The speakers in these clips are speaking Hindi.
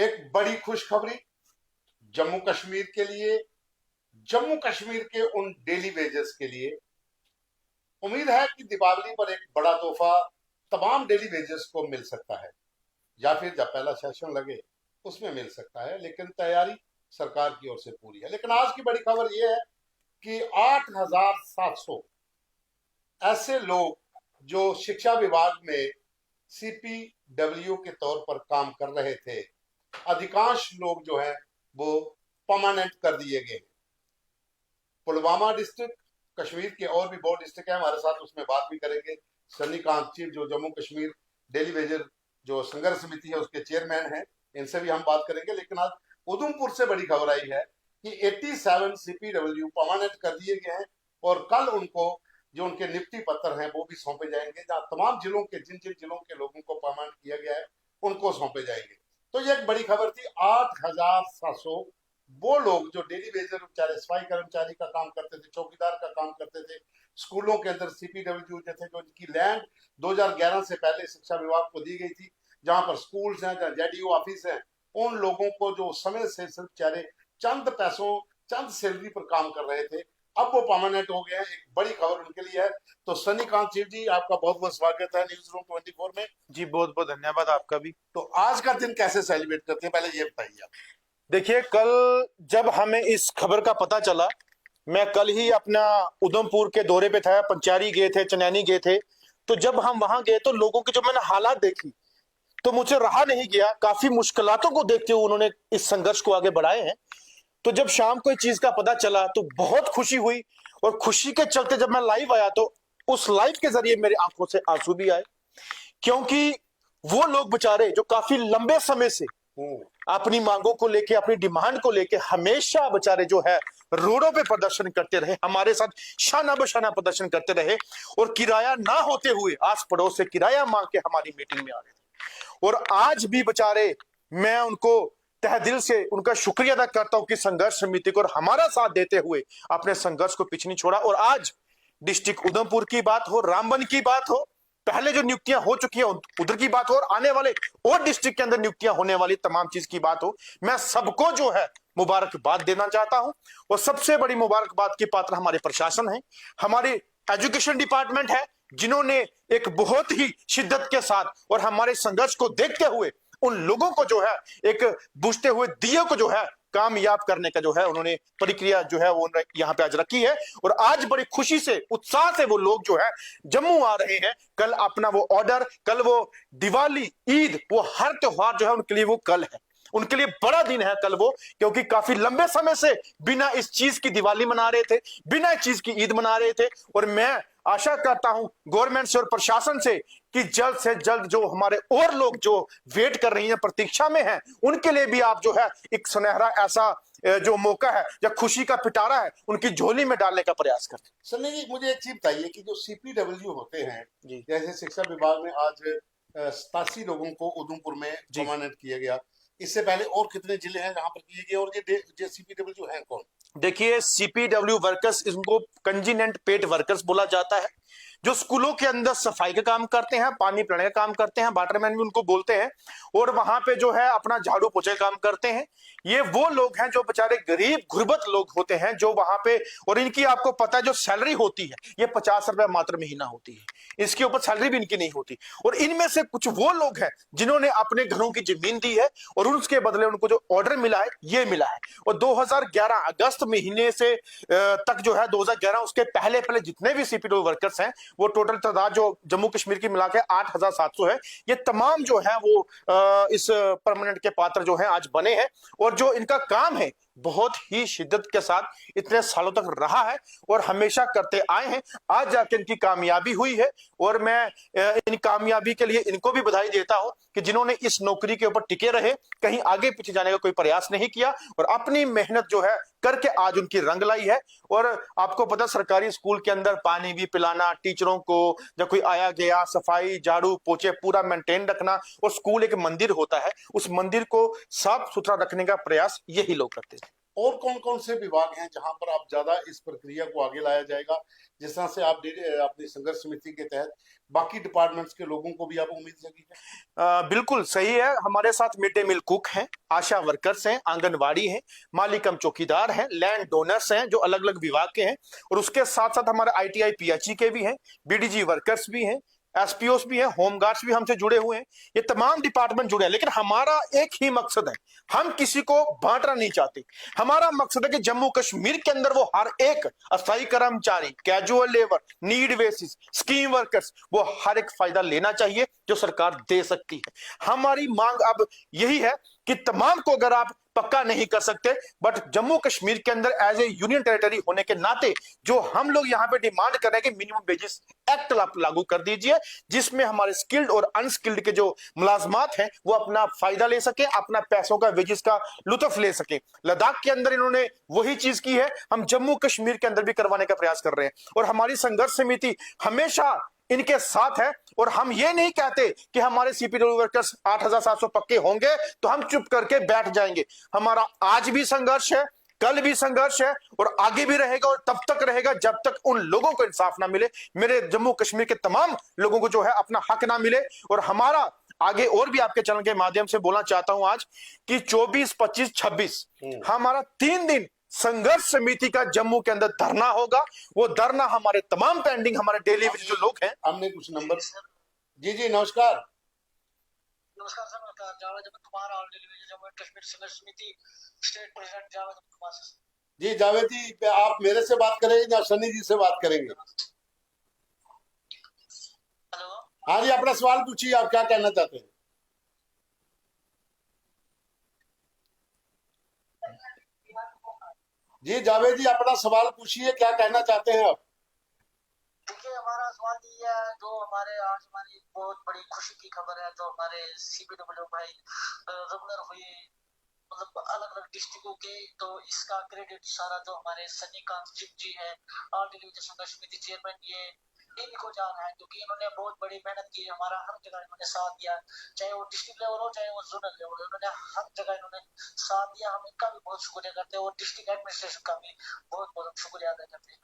एक बड़ी खुशखबरी जम्मू कश्मीर के लिए, जम्मू कश्मीर के उन डेली वेजर्स के लिए। उम्मीद है कि दीपावली पर एक बड़ा तोहफा तमाम डेली वेजर्स को मिल सकता है, या फिर जब पहला सेशन लगे उसमें मिल सकता है, लेकिन तैयारी सरकार की ओर से पूरी है। लेकिन आज की बड़ी खबर यह है कि 8,700 ऐसे लोग जो शिक्षा विभाग में सीपीडब्ल्यू के तौर पर काम कर रहे थे, अधिकांश लोग जो है वो परमानेंट कर दिए गए। पुलवामा डिस्ट्रिक्ट, कश्मीर के और भी बहुत डिस्ट्रिक्ट है हमारे साथ, उसमें बात भी करेंगे। सन्नी कांत जो जम्मू कश्मीर डेली वेजर जो संघर्ष समिति है उसके चेयरमैन हैं, इनसे भी हम बात करेंगे। लेकिन आज उधमपुर से बड़ी खबर आई है कि 87 सीपीडब्ल्यू परमानेंट कर दिए गए हैं और कल उनको जो उनके नियुक्ति पत्र हैं वो भी सौंपे जाएंगे, जहां तमाम जिलों के जिन जिन जिलों के लोगों को परमानेंट किया गया है उनको सौंपे जाएंगे। तो ये एक बड़ी खबर थी। 8,700 वो लोग जो डेली वेजर बेचारे सफाई कर्मचारी का काम करते थे, चौकीदार का काम करते थे, स्कूलों के अंदर सीपीडब्ल्यू जैसे जो इनकी लैंड 2011 से पहले शिक्षा विभाग को दी गई थी, जहां पर स्कूल्स हैं, जहां जेडीओ ऑफिस है, उन लोगों को जो समय से सिर्फ बेचारे चंद पैसों चंद सैलरी पर काम कर रहे थे, अब वो परमानेंट हो गए हैं। एक बड़ी खबर उनके लिए है। तो सन्नी कांत जी, आपका बहुत बहुत स्वागत है न्यूज रूम 24 में। जी बहुत बहुत धन्यवाद आपका भी। तो आज का दिन कैसे सेलिब्रेट करते हैं, पहले ये बताइए आप। देखिए, कल जब हमें इस खबर का पता चला, मैं कल ही अपना उधमपुर के दौरे पे था, पंचारी गए थे, चनैनी गए थे। तो जब हम वहां गए तो लोगों की जो मैंने हालात देखी तो मुझे रहा नहीं गया। काफी मुश्किलातों को देखते हुए उन्होंने इस संघर्ष को आगे बढ़ाए हैं। तो जब शाम को इस चीज का पता चला तो बहुत खुशी हुई, और खुशी के चलते जब मैं लाइव आया तो उस लाइव के जरिए मेरी आंखों से आंसू भी आए, क्योंकि वो लोग बेचारे जो काफी लंबे समय से अपनी मांगों को लेके, अपनी डिमांड को लेके हमेशा बेचारे जो है रोडों पे प्रदर्शन करते रहे, हमारे साथ शाना बशाना प्रदर्शन करते रहे, और किराया ना होते हुए आस पड़ोस से किराया मांग के हमारी मीटिंग में आ रहे थे। और आज भी बेचारे, मैं उनको तहे दिल से उनका शुक्रिया अदा करता हूं कि संघर्ष समिति को और हमारा साथ देते हुए अपने संघर्ष को पीछे नहीं छोड़ा। और आज डिस्ट्रिक्ट उधमपुर की बात हो, रामबन की बात हो, पहले जो नियुक्तियां हो चुकी है उधर की बात हो, और आने वाले और डिस्ट्रिक्ट के अंदर नियुक्तियां होने वाली तमाम चीज की बात हो, मैं सबको जो है मुबारकबाद देना चाहता हूं। और सबसे बड़ी मुबारकबाद की पात्र हमारे प्रशासन है, हमारी एजुकेशन डिपार्टमेंट है, जिन्होंने एक बहुत ही शिद्दत के साथ और हमारे संघर्ष को देखते हुए उन लोगों को जो है एक बुझते हुए दिए को जो है कामयाब करने का जो है उन्होंने प्रक्रिया जो है वो यहां पे आज रखी है। और आज बड़ी खुशी से, उत्साह से वो लोग जो है जम्मू आ रहे हैं। कल अपना वो ऑर्डर, कल वो दिवाली, ईद, वो हर त्योहार जो है उनके लिए वो कल है, उनके लिए बड़ा दिन है कल वो, क्योंकि काफी लंबे समय से बिना इस चीज की दिवाली मना रहे थे, बिना इस चीज की ईद मना रहे थे। और मैं आशा करता हूं गवर्नमेंट से और प्रशासन से कि जल्द से जल्द जो हमारे और लोग जो वेट कर रही हैं, प्रतीक्षा में हैं, उनके लिए भी आप जो है एक सुनहरा ऐसा जो मौका है या खुशी का पिटारा है उनकी झोली में डालने का प्रयास करते हैं। सन्नी जी, मुझे एक चीज बताइए कि जो सीपीडब्ल्यू होते हैं, जैसे शिक्षा विभाग में आज 87 लोगों को उधमपुर में परमानेंट किया गया, इससे पहले और कितने जिले हैं जहां पर किए गए, और ये सीपीडब्ल्यू हैं कौन? देखिए, सीपीडब्ल्यू वर्कर्स, इनको कंजीनेंट पेड वर्कर्स बोला जाता है, जो स्कूलों के अंदर सफाई का काम करते हैं, पानी पिलाने का काम करते हैं, वाटरमैन भी उनको बोलते हैं, और वहां पे जो है अपना झाड़ू पोछे का काम करते हैं। ये वो लोग हैं जो बेचारे गरीब गुरबत लोग होते हैं जो वहां पे, और इनकी आपको पता है जो सैलरी होती है ये 50 रुपए मात्र महीना होती है, इसके ऊपर सैलरी भी इनकी नहीं होती। और इनमें से कुछ वो लोग हैं जिन्होंने अपने घरों की जमीन दी है और उसके बदले उनको जो ऑर्डर मिला है ये मिला है। और 2011 अगस्त महीने से तक जो है 2011 उसके पहले पहले जितने भी सीपीडब्ल्यू वर्कर्स हैं, वो टोटल तादाद जो जम्मू कश्मीर की मिला के 8,700 है। ये तमाम जो है वो इस परमानेंट के पात्र जो है आज बने हैं, और जो इनका काम है बहुत ही शिद्दत के साथ इतने सालों तक रहा है और हमेशा करते आए हैं। आज जाके इनकी कामयाबी हुई है, और मैं इन कामयाबी के लिए इनको भी बधाई देता हूं कि जिन्होंने इस नौकरी के ऊपर टिके रहे, कहीं आगे पीछे जाने का कोई प्रयास नहीं किया, और अपनी मेहनत जो है करके आज उनकी रंग लाई है। और आपको पता, सरकारी स्कूल के अंदर पानी भी पिलाना, टीचरों को जब कोई आया गया सफाई झाड़ू पोछे पूरा मेंटेन रखना, और स्कूल एक मंदिर होता है, उस मंदिर को साफ सुथरा रखने का प्रयास यही लोग करते हैं। और कौन कौन से विभाग हैं जहां पर आप ज्यादा इस प्रक्रिया को आगे लाया जाएगा, जिस तरह से आप अपनी संघर्ष समिति के तहत बाकी डिपार्टमेंट्स के लोगों को भी आप उम्मीद जगी है? बिल्कुल सही है। हमारे साथ मिड डे मील कुक हैं, आशा वर्कर्स हैं, आंगनवाड़ी हैं, माली कम चौकीदार हैं, लैंड डोनर्स हैं जो अलग अलग विभाग के हैं, और उसके साथ साथ हमारे ITI PHE के भी हैं, BDG वर्कर्स भी हैं, SPOs भी हैं, होमगार्ड्स भी हमसे जुड़े हुए हैं। ये तमाम डिपार्टमेंट जुड़े हैं, लेकिन हमारा एक ही मकसद है, हम किसी को बांटना नहीं चाहते। हमारा मकसद है कि जम्मू कश्मीर के अंदर वो हर एक अस्थायी कर्मचारी, casual labour, need basis, scheme workers, वो हर एक फायदा लेना चाहिए जो सरकार दे सकती है। हमारी मांग अब यही है कि तमाम को अगर आप पक्का नहीं कर सकते, बट जम्मू कश्मीर के अंदर एज ए यूनियन टेरिटरी होने के नाते जो हम लोग यहां पे डिमांड कर रहे हैं कि मिनिमम वेजेस एक्ट आप लागू कर दीजिए, जिसमें हमारे स्किल्ड और अनस्किल्ड के जो मुलाजमात हैं वो अपना फायदा ले सके, अपना पैसों का वेजेस का लुत्फ ले सके। लद्दाख के अंदर इन्होंने वही चीज की है, हम जम्मू कश्मीर के अंदर भी करवाने का प्रयास कर रहे हैं, और हमारी संघर्ष समिति हमेशा इनके साथ है। और हम ये नहीं कहते कि हमारे CPW वर्कर्स 8700 पक्के होंगे तो हम चुप करके बैठ जाएंगे। हमारा आज भी संघर्ष है, कल भी संघर्ष है, और आगे भी रहेगा, और तब तक रहेगा जब तक उन लोगों को इंसाफ ना मिले, मेरे जम्मू कश्मीर के तमाम लोगों को जो है अपना हक ना मिले। और हमारा आगे और भी आपके चैनल के माध्यम से बोलना चाहता हूं आज कि 24, 25, 26 हमारा 3 दिन संघर्ष समिति का जम्मू के अंदर धरना होगा। वो धरना हमारे तमाम पेंडिंग हमारे डेली जो लोग हैं, हमने कुछ नंबर। जी जी नमस्कार। नमस्कार सर, मैं Javed Ahmed Kumar, all India Jammu and Kashmir Sangharsh Samiti state president Javed Ahmed Kumar sir. जी जावेद जी, आप मेरे से बात करेंगे या सनी जी से बात करेंगे? हेलो। हाँ जी, अपना सवाल पूछिए, आप क्या कहना चाहते हैं? जी जावेद जी, अपना सवाल पूछिए, क्या कहना चाहते हैं आप? देखिए, हमारा सवाल ये है, जो हमारी बहुत बड़ी खुशी की खबर है, जो हमारे CPW भाई रेगुलर हुए, मतलब अलग अलग डिस्ट्रिक्टों के, तो इसका क्रेडिट सारा जो हमारे सन्नीकांत जी है, ऑल इंडिया संघर्ष समिति चेयरमैन, ये इनको जा रहा है, क्योंकि इन्होंने बहुत बड़ी मेहनत की, हमारा हर जगह इन्होंने साथ दिया, चाहे वो डिस्ट्रिक्ट लेवल हो चाहे वो जोनल लेवल हो, इन्होंने हर जगह इन्होंने साथ दिया। हम इनका भी बहुत शुक्रिया करते हैं, और डिस्ट्रिक्ट एडमिनिस्ट्रेशन का भी बहुत बहुत शुक्रिया अदा करते हैं।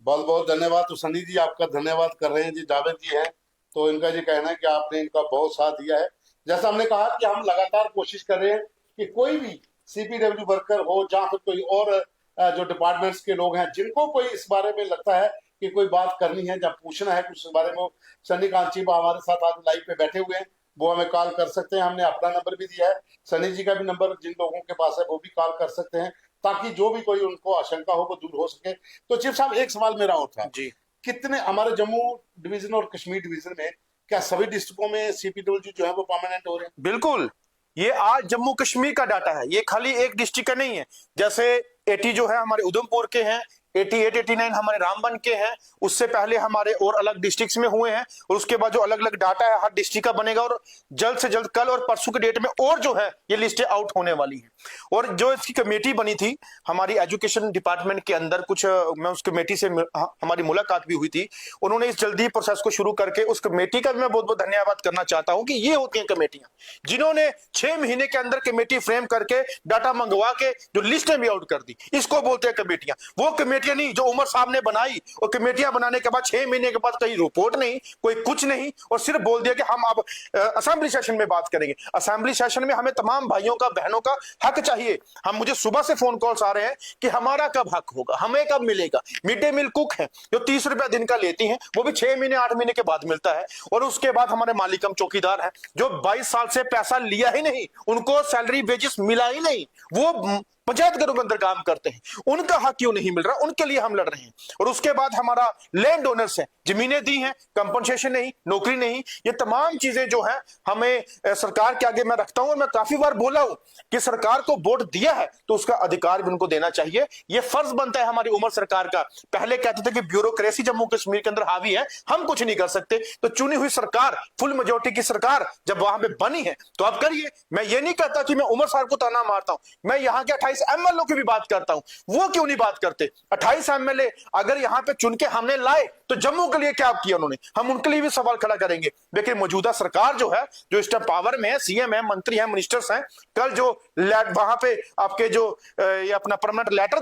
बहुत बहुत धन्यवाद। तो सनी जी आपका धन्यवाद कर रहे हैं। जी जावेद जी हैं, तो इनका ये कहना है कि आपने इनका बहुत साथ दिया है। जैसा हमने कहा कि हम लगातार कोशिश कर रहे हैं कि कोई भी CPW वर्कर हो, जहां फिर कोई और जो डिपार्टमेंट्स के लोग हैं, जिनको कोई इस बारे में लगता है कि कोई बात करनी है, जब पूछना है कुछ इस बारे में, सनी कांत जी हमारे साथ आज लाइव पे बैठे हुए हैं, वो हमें कॉल कर सकते हैं। हमने अपना नंबर भी दिया है, सनी जी का भी नंबर जिन लोगों के पास है वो भी कॉल कर सकते हैं, ताकि जो भी कोई उनको आशंका हो वो दूर हो सके। तो चीफ साहब, एक सवाल मेरा और था जी, कितने हमारे जम्मू डिवीजन और कश्मीर डिवीजन में, क्या सभी डिस्ट्रिक्टों में CPW जो है वो परमानेंट हो रहे हैं? बिल्कुल। ये आज जम्मू कश्मीर का डाटा है, ये खाली एक डिस्ट्रिक्ट का नहीं है। जैसे 80 जो है हमारे उधमपुर के हैं, 88, 89 हमारे रामबन के हैं, उससे पहले हमारे और अलग डिस्ट्रिक्ट्स में हुए हैं, और उसके बाद जो अलग अलग डाटा है हर डिस्ट्रिक्ट का बनेगा, और जल्द से जल्द कल और परसों के डेट में और जो है ये लिस्टें आउट होने वाली हैं। और जो इसकी कमेटी बनी थी हमारी एजुकेशन डिपार्टमेंट के अंदर, कुछ मैं उस कमेटी से हमारी मुलाकात भी हुई थी, उन्होंने इस जल्दी प्रोसेस को शुरू करके, उस कमेटी का भी मैं बहुत बहुत धन्यवाद करना चाहता हूं कि ये होती हैं कमेटियां जिन्होंने 6 महीने के अंदर कमेटी फ्रेम करके डाटा मंगवा के जो लिस्टें भी आउट कर दी, इसको बोलते हैं कमेटियां। वो कमेटियां नहीं जो उमर साहब ने बनाई, और कमेटियां बनाने के बाद 6 महीने के बाद कहीं रिपोर्ट नहीं, कोई कुछ नहीं, और सिर्फ बोल दिया कि हम अब असेंबली सेशन में बात करेंगे। असेंबली सेशन में हमें तमाम भाइयों का, बहनों का हक चाहिए। हम, मुझे सुबह से फोन कॉल्स आ रहे हैं कि हमारा कब हक होगा, हमें कब मिलेगा। मिड डे मील कुक है जो 30 रुपया दिन का लेती हैं, वो भी 6 महीने 8 महीने के बाद मिलता है। और उसके बाद हमारे मालिकम चौकीदार हैं जो 22 साल से पैसा लिया ही नहीं, उनको सैलरी वेजेस मिला ही नहीं, वो पंचायत घरों के अंदर काम करते हैं, उनका हक क्यों नहीं मिल रहा, उनके लिए हम लड़ रहे हैं। और उसके बाद हमारा लैंड ओनर्स है, जमीनें दी हैं, कंपनसेशन नहीं, नौकरी नहीं, ये तमाम चीजें जो हैं हमें सरकार के आगे मैं रखता हूं। और मैं काफी बार बोला हूं कि सरकार को वोट दिया है तो उसका अधिकार भी उनको देना चाहिए, ये फर्ज बनता है हमारी उमर सरकार का। पहले कहते थे कि ब्यूरोक्रेसी जम्मू कश्मीर के अंदर हावी है, हम कुछ नहीं कर सकते, तो चुनी हुई सरकार, फुल मेजोरिटी की सरकार जब वहां पे बनी है तो आप करिए। मैं ये नहीं कहता कि मैं उमर साहब को ताना मारता हूं, मैं यहाँ के 28 28 एमएलए की भी बात करता हूं, वो क्यों नहीं बात करते? 28 एमएलए अगर यहां पे चुन के हमने लाए तो जम्मू के लिए क्या किया उन्होंने? हम उनके लिए भी सवाल खड़ा करेंगे। लेकिन मौजूदा सरकार जो है, जो इस टाइम पावर में है, सीएम है, मंत्री है, मिनिस्टर्स हैं, कल जो वहां पे आपके जो ये अपना परमानेंट लेटर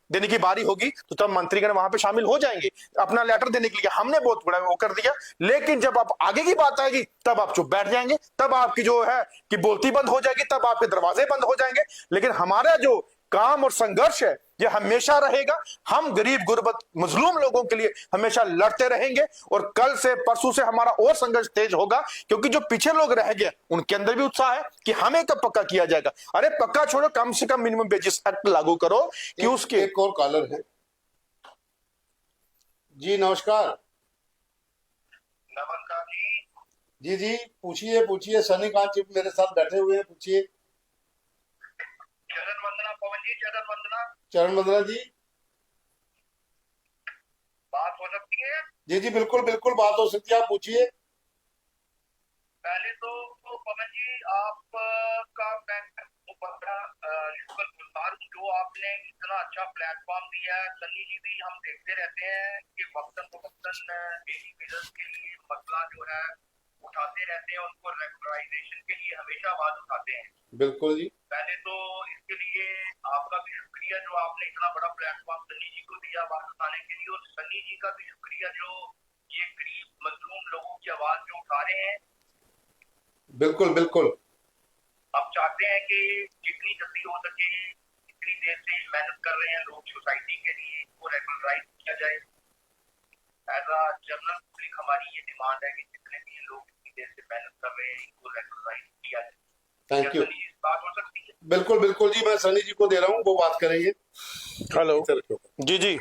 देने की बारी होगी तो तब मंत्रीगण वहां पे शामिल हो जाएंगे अपना लेटर देने के लिए। हमने बहुत बड़ा वो कर दिया, लेकिन जब आप आगे की बात आएगी तब आप चुप बैठ जाएंगे, तब आपकी जो है कि बोलती बंद हो जाएगी, तब आपके दरवाजे बंद हो जाएंगे। लेकिन हमारा जो काम और संघर्ष है ये हमेशा रहेगा। हम गरीब गुरबत मजलूम लोगों के लिए हमेशा लड़ते रहेंगे और कल से परसों से हमारा और संघर्ष तेज होगा, क्योंकि जो पीछे लोग रह गए उनके अंदर भी उत्साह है कि हमें कब पक्का किया जाएगा। अरे पक्का छोड़ो, कम से कम मिनिमम वेजेस एक्ट लागू करो कि उसके एक और कॉलर है जी। नमस्कार। नमस्कार जी। जी जी, पूछिए पूछिए। सनी कांत जी मेरे साथ बैठे हुए हैं, पूछिए। चरण वंदना पवन जी, चरण वंदना। चरण वंदना जी। बात हो सकती है? जी जी, बिल्कुल बिल्कुल बात हो सकती है, आप पूछिए। पहले तो पवन जी आपका मैं बड़ा शुक्रगुजार हूँ जो आपने इतना अच्छा प्लेटफॉर्म दिया है। सनी जी भी हम देखते रहते हैं कि वक्तन डेली बेसिस के लिए मसला जो है उठाते रहते हैं, उनको रेगुलराइजेशन के लिए हमेशा आवाज उठाते हैं। बिल्कुल जी। पहले तो इसके लिए आपका भी शुक्रिया जो आपने इतना बड़ा प्लेटफॉर्म सनी जी को दिया आवाज उठाने के लिए, और सनी जी का भी शुक्रिया जो ये गरीब मजलूम लोगों की आवाज जो उठा रहे हैं। बिल्कुल बिल्कुल। अब चाहते हैं कि जितनी जल्दी हो सके, इतनी देर से मेहनत कर रहे हैं लोग सोसाइटी के लिए, वो रेगुलराइज किया जाए। एज अ जनरल पब्लिक हमारी ये डिमांड है कि जितने भी लोग इतनी देर से मेहनत कर रहे हैं इनको रेगुलराइज किया जाए। Thank you. बात हो सकती है? बिल्कुल बिल्कुल जी, मैं सनी जी को दे रहा हूँ, वो बात करेंगे। हेलो जी जी।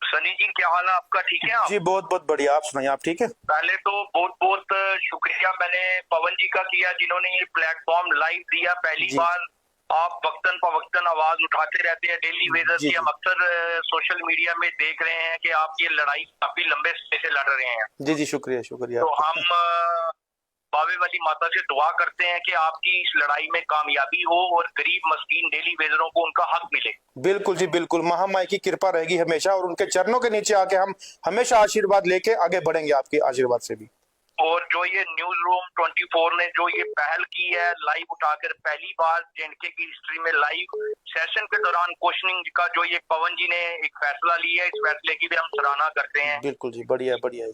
सनी जी क्या हाल है आपका? ठीक है आप? जी बहुत बहुत बढ़िया, आप सुनाइए, आप ठीक है? पहले तो बहुत बहुत शुक्रिया मैंने पवन जी का किया जिन्होंने ये प्लेटफॉर्म लाइव दिया। पहली जी। बार आप वक्तन फवक्तन आवाज उठाते रहते हैं डेली बेसिस जी, की। हम अक्सर सोशल मीडिया में देख रहे हैं कि आप ये लड़ाई काफी लंबे समय से लड़ रहे हैं। जी जी, शुक्रिया शुक्रिया। तो हम बाबे वाली माता से दुआ करते हैं कि आपकी इस लड़ाई में कामयाबी हो और गरीब मस्कीन डेली बेजरों को उनका हक मिले। बिल्कुल जी बिल्कुल, महामाई की कृपा रहेगी हमेशा, और उनके चरणों के नीचे आके हम हमेशा आशीर्वाद लेके आगे बढ़ेंगे आपके आशीर्वाद से भी। और जो ये न्यूज रूम 24 ने जो ये पहल की है लाइव उठाकर, पहली बार जेएनके की हिस्ट्री में लाइव सेशन के दौरान क्वेश्चनिंग का जो ये पवन जी ने एक फैसला लिया है, इस फैसले की भी हम सराहना करते हैं। बिल्कुल जी, बढ़िया बढ़िया।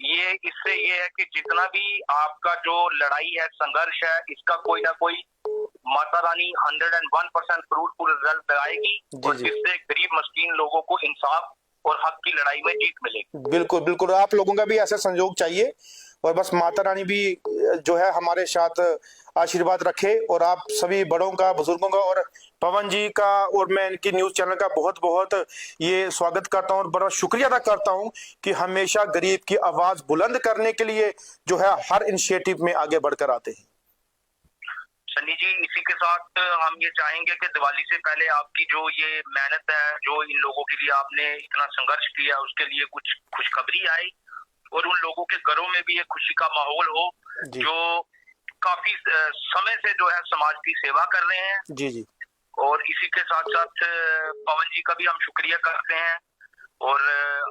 ये इससे ये है कि जितना भी आपका जो लड़ाई है, संघर्ष है, इसका कोई ना कोई माता रानी 101% फ्रूटफुल रिजल्ट आएगी और जिससे गरीब मस्कीन लोगों को इंसाफ और हक की लड़ाई में जीत मिलेगी। बिल्कुल बिल्कुल, आप लोगों का भी ऐसा संयोग चाहिए, और बस माता रानी भी जो है हमारे साथ आशीर्वाद रखे, और आप सभी बड़ों का, बुजुर्गों का, और पवन जी का, और मैं इनकी न्यूज चैनल का बहुत बहुत ये स्वागत करता हूं और बड़ा शुक्रिया अदा करता हूं कि हमेशा गरीब की आवाज बुलंद करने के लिए जो है हर इनिशिएटिव में आगे बढ़कर आते हैं। सनी जी इसी के साथ हम ये चाहेंगे कि दिवाली से पहले आपकी जो ये मेहनत है, जो इन लोगों के लिए आपने इतना संघर्ष किया, उसके लिए कुछ खुशखबरी आई और उन लोगों के घरों में भी एक खुशी का माहौल हो जो काफी समय से जो है समाज की सेवा कर रहे हैं। जी जी। और इसी के साथ साथ पवन जी का भी हम शुक्रिया करते हैं, और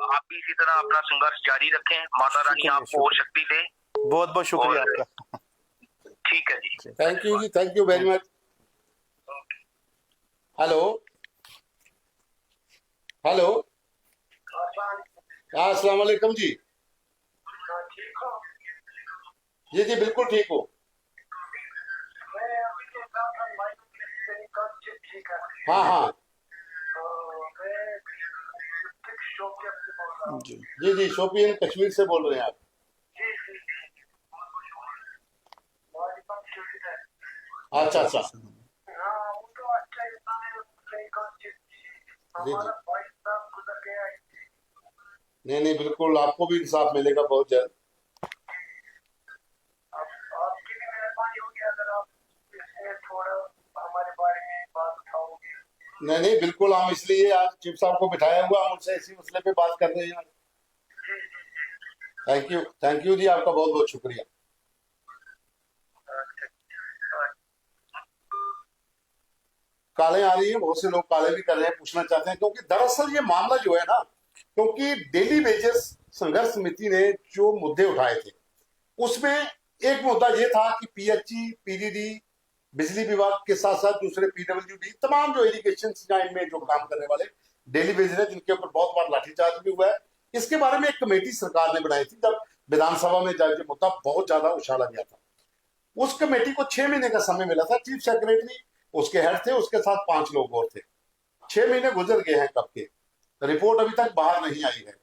आप भी इसी तरह अपना संघर्ष जारी रखें। माता रानी आपको और शक्ति दे। बहुत बहुत शुक्रिया आपका। ठीक है जी, थैंक यू जी, thank you very much. Hello hello, अस्सलाम वालेकुम जी। जी जी बिल्कुल ठीक हो। हाँ हाँ जी जी, शोपियान कश्मीर से बोल रहे हैं आप? अच्छा अच्छा। जी जी, नहीं नहीं, बिल्कुल आपको भी इंसाफ मिलेगा बहुत जल्द। आपकी भी मेहरबानी होगी अगर आप इसमें थोड़ा हमारे बारे में बात उठाओगे। नहीं नहीं, बिल्कुल, हम इसलिए आज चिप साहब को बिठाया हुआ, हम उनसे इसी मसले पे बात कर रहे हैं। थैंक यू जी, आपका बहुत बहुत शुक्रिया। कालें आ रही हैं, बहुत से लोग काले भी कर रहे हैं, पूछना चाहते हैं, क्योंकि दरअसल ये मामला जो है ना, क्योंकि डेली वेजेस संघर्ष समिति ने जो मुद्दे उठाए थे उसमें एक मुद्दा ये था कि पीएचई, पीडीडी, बिजली विभाग के साथ साथ दूसरे पीडब्ल्यूडी, तमाम जो इरिगेशन लाइन में जो काम करने वाले डेली वेज है, जिनके ऊपर बहुत बार लाठीचार्ज भी हुआ है, इसके बारे में एक कमेटी सरकार ने बनाई थी जब विधानसभा में जब ये मुद्दा बहुत ज्यादा उछाला गया था। उस कमेटी को 6 महीने का समय मिला था। चीफ सेक्रेटरी उसके हेड थे, उसके साथ 5 लोग और थे। 6 महीने गुजर गए हैं कब के, रिपोर्ट अभी तक बाहर नहीं आई है।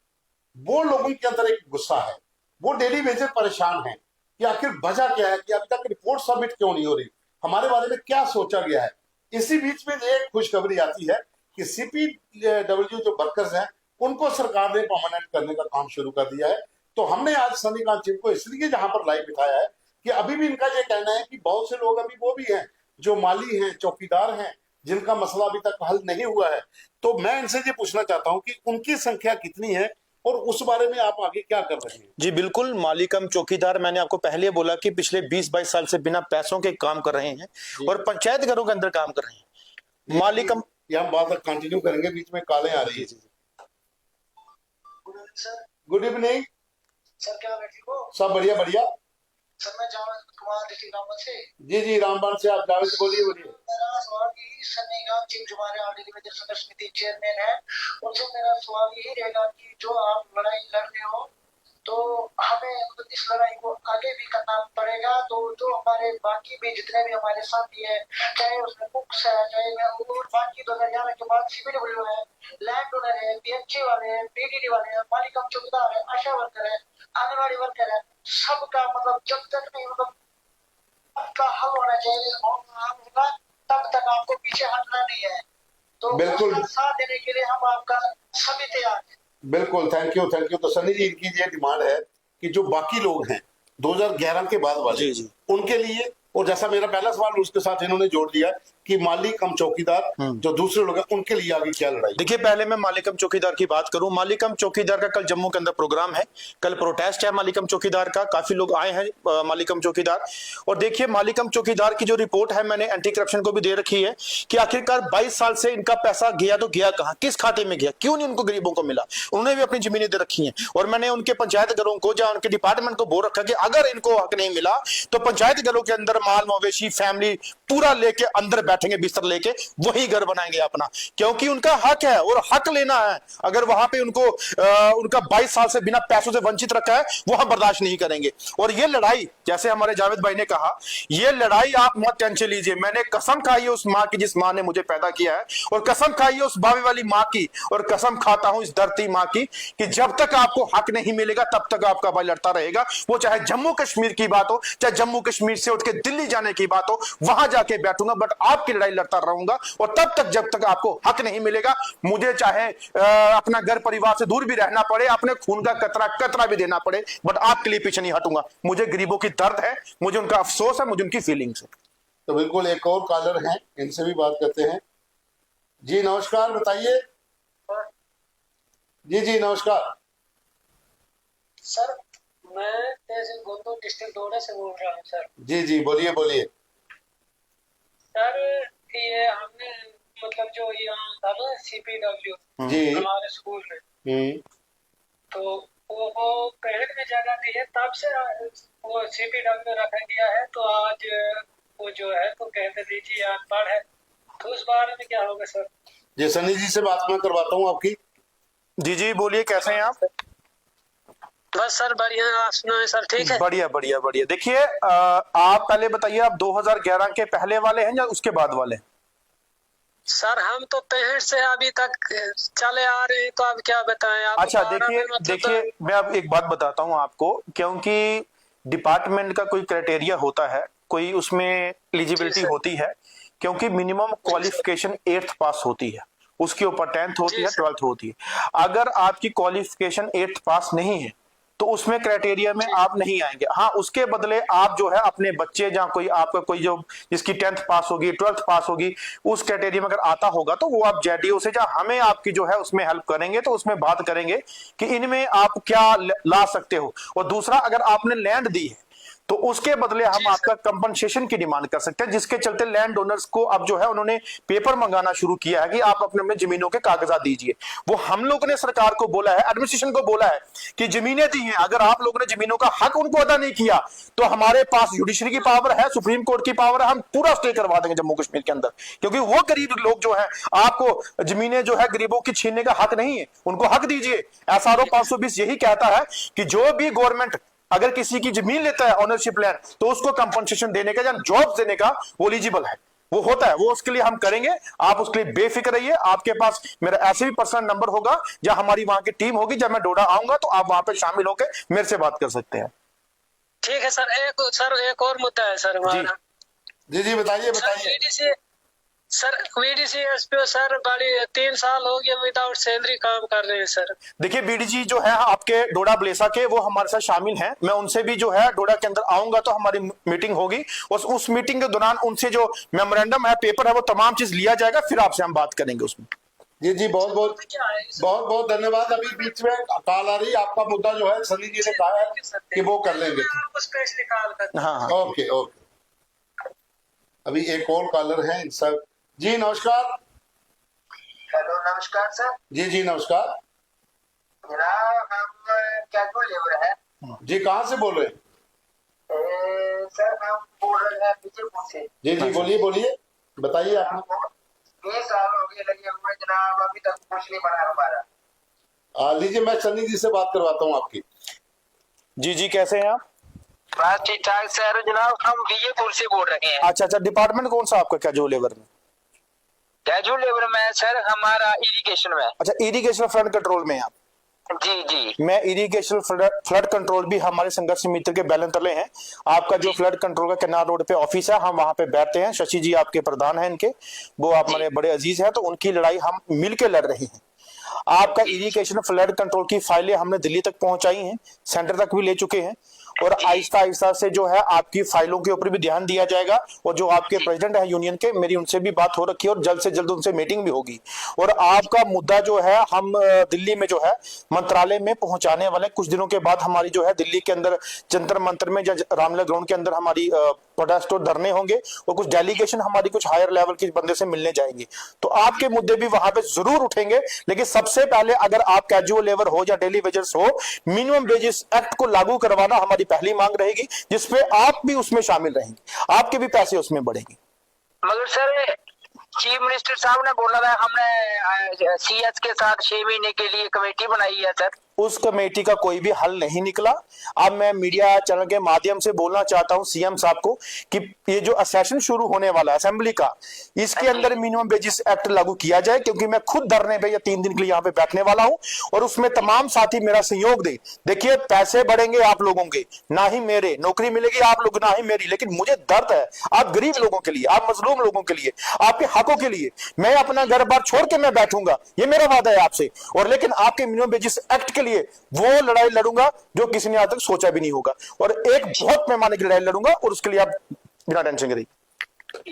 वो लोगों के अंदर एक गुस्सा है, वो डेली वेजेस परेशान हैं कि आखिर वजह क्या है कि अभी तक रिपोर्ट सबमिट क्यों नहीं हो रही, हमारे बारे में क्या सोचा गया है। इसी बीच में एक खुशखबरी आती है कि सीपीडब्ल्यू जो वर्कर्स हैं उनको सरकार ने परमानेंट करने का काम शुरू कर दिया है। तो हमने आज सन्नीकांत चिब को इसलिए जहां पर लाइव बिठाया है कि अभी भी इनका ये कहना है कि बहुत से लोग अभी वो भी हैं जो माली हैं, चौकीदार हैं, जिनका मसला अभी तक हल नहीं हुआ है। तो मैं इनसे ये पूछना चाहता हूं कि उनकी संख्या कितनी है और उस बारे में आप आगे क्या कर रहे हैं। जी बिल्कुल, माली कम चौकीदार, मैंने आपको पहले बोला कि पिछले 20-22 साल से बिना पैसों के काम कर रहे हैं और पंचायत घरों के अंदर काम कर रहे हैं। माली कम, ये हम बात कंटिन्यू करेंगे, बीच में कालें आ रही है। सर गुड इवनिंग सर, क्या हाल है, ठीक हो? सब बढ़िया बढ़िया। सर मैं जावेद कुमार डिस्ट्रिक्ट रामबन से। जी जी, रामबान से आप जावेद बोलिए बोलिए। मेरा सवाल कि सन्नीकांत चिब जो हमारे आरडीडी में संघर्ष समिति चेयरमैन है, उनसे मेरा सवाल यही रहेगा कि जो आप लड़ाई लड़ रहे हो तो हमें मतलब इस लड़ाई को आगे भी करना पड़ेगा। तो जो हमारे बाकी भी जितने भी हमारे साथी है, चाहे उसमें कुक्स है, चाहे और बाकी 2011 के बाद सीपीडब्ल्यू है, लैंड ओनर है, पीएचई वाले हैं, पीडीडी वाले हैं, माली कम चौकीदार है, आशा वर्कर है, आंगनबाड़ी वर्कर है, सबका मतलब जब तक नहीं मतलब आपका हल होना चाहिए होगा, तब तक आपको पीछे हटना नहीं है। तो बिल्कुल। उसका साथ देने के लिए हम आपका सभी तैयार हैं। बिल्कुल, थैंक यू थैंक यू। तो सनी जी, इनकी ये डिमांड है कि जो बाकी लोग हैं 2011 के बाद वाले, जी, जी। उनके लिए, और जैसा मेरा पहला सवाल उसके साथ इन्होंने जोड़ दिया कि माली कम चौकीदार जो दूसरे लोग हैं उनके लिए आगे क्या लड़ाई। देखिए पहले मैं मालिकम चौकीदार की बात करूं। मालिकम चौकीदार का कल जम्मू के अंदर प्रोग्राम है, कल प्रोटेस्ट है मालिकम चौकीदार का, काफी लोग आए हैं मालिकम चौकीदार। और देखिए मालिकम चौकीदार की जो रिपोर्ट है मैंने एंटी करप्शन को भी दे रखी है कि आखिरकार 22 साल से इनका पैसा गया तो गया कहां, किस खाते में गया, क्यों नहीं उनको गरीबों को मिला। उन्होंने भी अपनी जमीनें दे रखी हैं और मैंने उनके पंचायत घरों को या उनके डिपार्टमेंट को बोल रखा कि अगर इनको हक नहीं मिला तो पंचायत घरों के अंदर माल मवेशी फैमिली पूरा लेके अंदर बैठेंगे, बिस्तर लेके वही घर बनाएंगे अपना, क्योंकि उनका हक है और हक लेना है। अगर वहां पे उनको उनका 22 साल से बिना पैसों से वंचित रखा है वो हम बर्दाश्त नहीं करेंगे। और ये लड़ाई, जैसे हमारे जावेद भाई ने कहा, ये लड़ाई आप मत टेंशन लीजिए। मैंने कसम खाई है उस मां की जिस मां ने मुझे पैदा किया है, और कसम खाई है उस बावे वाली मां की, और कसम खाता हूं इस धरती मां की कि जब तक आपको हक नहीं मिलेगा तब तक आपका भाई लड़ता रहेगा। वो चाहे जम्मू कश्मीर की बात हो, चाहे जम्मू कश्मीर से उठ के दिल्ली जाने की बात हो, वहां जाके बैठूंगा, बट आपकी लड़ाई लड़ता रहूंगा। और तब तक जब तक आपको हक नहीं मिलेगा, मुझे चाहे अपना घर परिवार से दूर भी रहना पड़े, अपने खून का कतरा भी देना पड़े, बट आपके लिए पीछे नहीं हटूंगा। मुझे गरीबों की दर्द है, मुझे उनका अफसोस है, मुझे उनकी फीलिंग्स है। तो बिल्कुल एक और कॉलर हैं, इनसे भी बात करते हैं। जी नमस्कार, बताइए। जी जी नमस्कार सर, मैं तहसील गोंदो डिस्ट्रिक्ट डोडा से बोल रहा हूँ सर। जी जी बोलिए बोलिए। सर ये हमने मतलब जो यहाँ था ना सीपीडब्ल्यू जी हमारे स्कूल में, तो वो पहले में जगह दी है, तब से वो सीपीडब्ल्यू रखा गया है। तो आज वो जो है तो कहते दीजिए अनपढ़ है, तो उस बारे में क्या होगा सर? जी सनी जी से बात मैं करवाता हूँ आपकी। जी जी बोलिए, कैसे हैं आप? बस सर बढ़िया, आप सुनाए सर? ठीक है, बढ़िया बढ़िया बढ़िया। देखिए आप पहले बताइए, आप 2011 के पहले वाले हैं या उसके बाद वाले? सर हम तो 65 से अभी तक चले आ रहे हैं, तो अब क्या बताएं आप? अच्छा देखिए मैं अब एक बात बताता हूं आपको, क्योंकि डिपार्टमेंट का कोई क्राइटेरिया होता है, कोई उसमें एलिजिबिलिटी होती है, क्योंकि मिनिमम क्वालिफिकेशन 8th पास होती है, उसके ऊपर 10th होती है, 12th होती है। अगर आपकी क्वालिफिकेशन 8th पास नहीं है तो उसमें क्राइटेरिया में आप नहीं आएंगे। हाँ, उसके बदले आप जो है अपने बच्चे, जहाँ कोई आपका कोई जो जिसकी 10th पास होगी, 12th पास होगी, उस क्राइटेरिया में अगर आता होगा तो वो आप जेडीओ से, जहाँ हमें आपकी जो है उसमें हेल्प करेंगे, तो उसमें बात करेंगे कि इनमें आप क्या ला सकते हो। और दूसरा, अगर आपने लैंड दी है तो उसके बदले हम आपका कंपनसेशन की डिमांड कर सकते हैं, जिसके चलते लैंड ओनर्स को अब जो है उन्होंने पेपर मंगाना शुरू किया है कि आप अपने अपने जमीनों के कागजात दीजिए। वो हम लोगों ने सरकार को बोला है, एडमिनिस्ट्रेशन को बोला है कि जमीनें दी हैं, अगर आप लोगों ने जमीनों का हक उनको अदा नहीं किया तो हमारे पास जुडिशरी की पावर है, सुप्रीम कोर्ट की पावर है, हम पूरा स्टे करवा देंगे जम्मू कश्मीर के अंदर। क्योंकि वो गरीब लोग जो है, आपको जमीनें जो है गरीबों की छीनने का हक नहीं है, उनको हक दीजिए। SRO 520 यही कहता है कि जो भी गवर्नमेंट अगर किसी की जमीन लेता है ओनरशिप लैंड, तो उसको कंपनसेशन देने का या जॉब देने का वो एलिजिबल है, वो होता है, वो उसके लिए हम करेंगे। आप उसके लिए बेफिक्र रहिए। आपके पास मेरा ऐसे भी पर्सनल नंबर होगा या हमारी वहां की टीम होगी, जब मैं डोडा आऊंगा तो आप वहां पे शामिल होकर मेरे से बात कर सकते हैं। ठीक है सर, एक और मुद्दा है सर हमारा। जी बताइए बताइए। सर BDC SPO सर बड़ी 3 साल हो गए विदाउट सैलरी काम कर रहे हैं सर। देखिए BDG जो है आपके डोडा ब्लेसा के, वो हमारे साथ शामिल हैं। मैं उनसे भी जो है डोडा के अंदर आऊंगा तो हमारी मीटिंग होगी, और उस मीटिंग के दौरान उनसे जो मेमोरेंडम है, पेपर है, वो तमाम चीज लिया जाएगा, फिर आपसे हम बात करेंगे उसमें। जी बहुत बहुत धन्यवाद। अभी बीच में कॉल आ रही है, आपका मुद्दा जो है सनी जी ने कहा है कि वो कर लेंगे। हाँ ओके। अभी एक और कॉलर है सर। जी नमस्कार। हेलो नमस्कार सर। जी नमस्कार। जनाब हम कैजुअल लेबर है। जी कहाँ से बोल रहे हैं? सर हम बोल रहे हैं विजयपुर से। जी बोलिए बताइए आप। 20 साल हो गए लगे हुए जनाब, अभी तक कुछ नहीं बना हमारा। लीजिए मैं सनी जी से बात करवाता हूँ आपकी। जी कैसे हैं आप? बस ठीक ठाक सर। जनाब हम विजयपुर से बोल रहे हैं। अच्छा, डिपार्टमेंट कौन सा आपका कैजुअल लेबर में? कैजुअल लेबर में सर हमारा इरिगेशन में। अच्छा, इरिगेशन फ्लड कंट्रोल में आप? जी मैं इरिगेशन फ्लड कंट्रोल भी हमारे संघर्ष मित्र के बैलन तले हैं। आपका जो फ्लड कंट्रोल का केनाल रोड पे ऑफिस है, हम वहां पे बैठते हैं। शशि जी आपके प्रधान हैं इनके, वो आप हमारे बड़े अजीज हैं, तो उनकी लड़ाई हम मिलके लड़ रहे हैं। आपका इरिगेशन फ्लड कंट्रोल की फाइलें हमने दिल्ली तक पहुंचाई हैं, सेंटर तक भी ले चुके हैं, और आहिस्ता आहिस्ता से जो है आपकी फाइलों के ऊपर भी ध्यान दिया जाएगा। और जो आपके प्रेसिडेंट है यूनियन के, मेरी उनसे भी बात हो रखी है और जल्द से जल्द उनसे मीटिंग भी होगी। और आपका मुद्दा जो है हम दिल्ली में जो है मंत्रालय में पहुंचाने वाले। कुछ दिनों के बाद हमारी जो है दिल्ली के अंदर जंतर मंतर में या रामलीला ग्राउंड के अंदर हमारी प्रोटेस्ट और धरने होंगे, और कुछ डेलीगेशन हमारी कुछ हायर लेवल के बंदे से मिलने जाएंगे। तो आपके मुद्दे भी वहां पे जरूर उठेंगे, लेकिन सबसे पहले अगर आप कैजुअल लेबर हो या डेली वेजर्स हो, मिनिमम वेजेस एक्ट को लागू करवाना हमारी पहली मांग रहेगी, जिसपे आप भी उसमें शामिल रहेंगे, आपके भी पैसे उसमें बढ़ेंगे। मगर सर चीफ मिनिस्टर साहब ने बोला था हमने CS के साथ 6 महीने के लिए कमेटी बनाई है सर। उस कमेटी का कोई भी हल नहीं निकला। अब मैं मीडिया चैनल के माध्यम से बोलना चाहता हूं सीएम साहब को कि ये जो सेशन शुरू होने वाला है असेंबली का, इसके अंदर मिनिमम वेजेस एक्ट लागू किया जाए, क्योंकि मैं खुद धरने पे या 3 दिन के लिए यहाँ पे बैठने वाला हूं, और उसमें तमाम साथी मेरा सहयोग दे। देखिए पैसे बढ़ेंगे आप लोगों के, ना ही मेरे, नौकरी मिलेगी आप लोग ना ही मेरी, लेकिन मुझे दर्द है आप गरीब लोगों के लिए, आप मजलूम लोगों के लिए, आपके हकों के लिए। मैं अपना घर बार छोड़ के मैं बैठूंगा, ये मेरा वादा है आपसे, और लेकिन आपके मिनिमम वेजेस एक्ट के लिए वो लड़ाई लड़ूंगा जो किसी ने आज तक सोचा भी नहीं होगा, और एक बहुत पैमाने की लड़ाई लड़ूंगा, और उसके लिए आप बिना टेंशन करिए।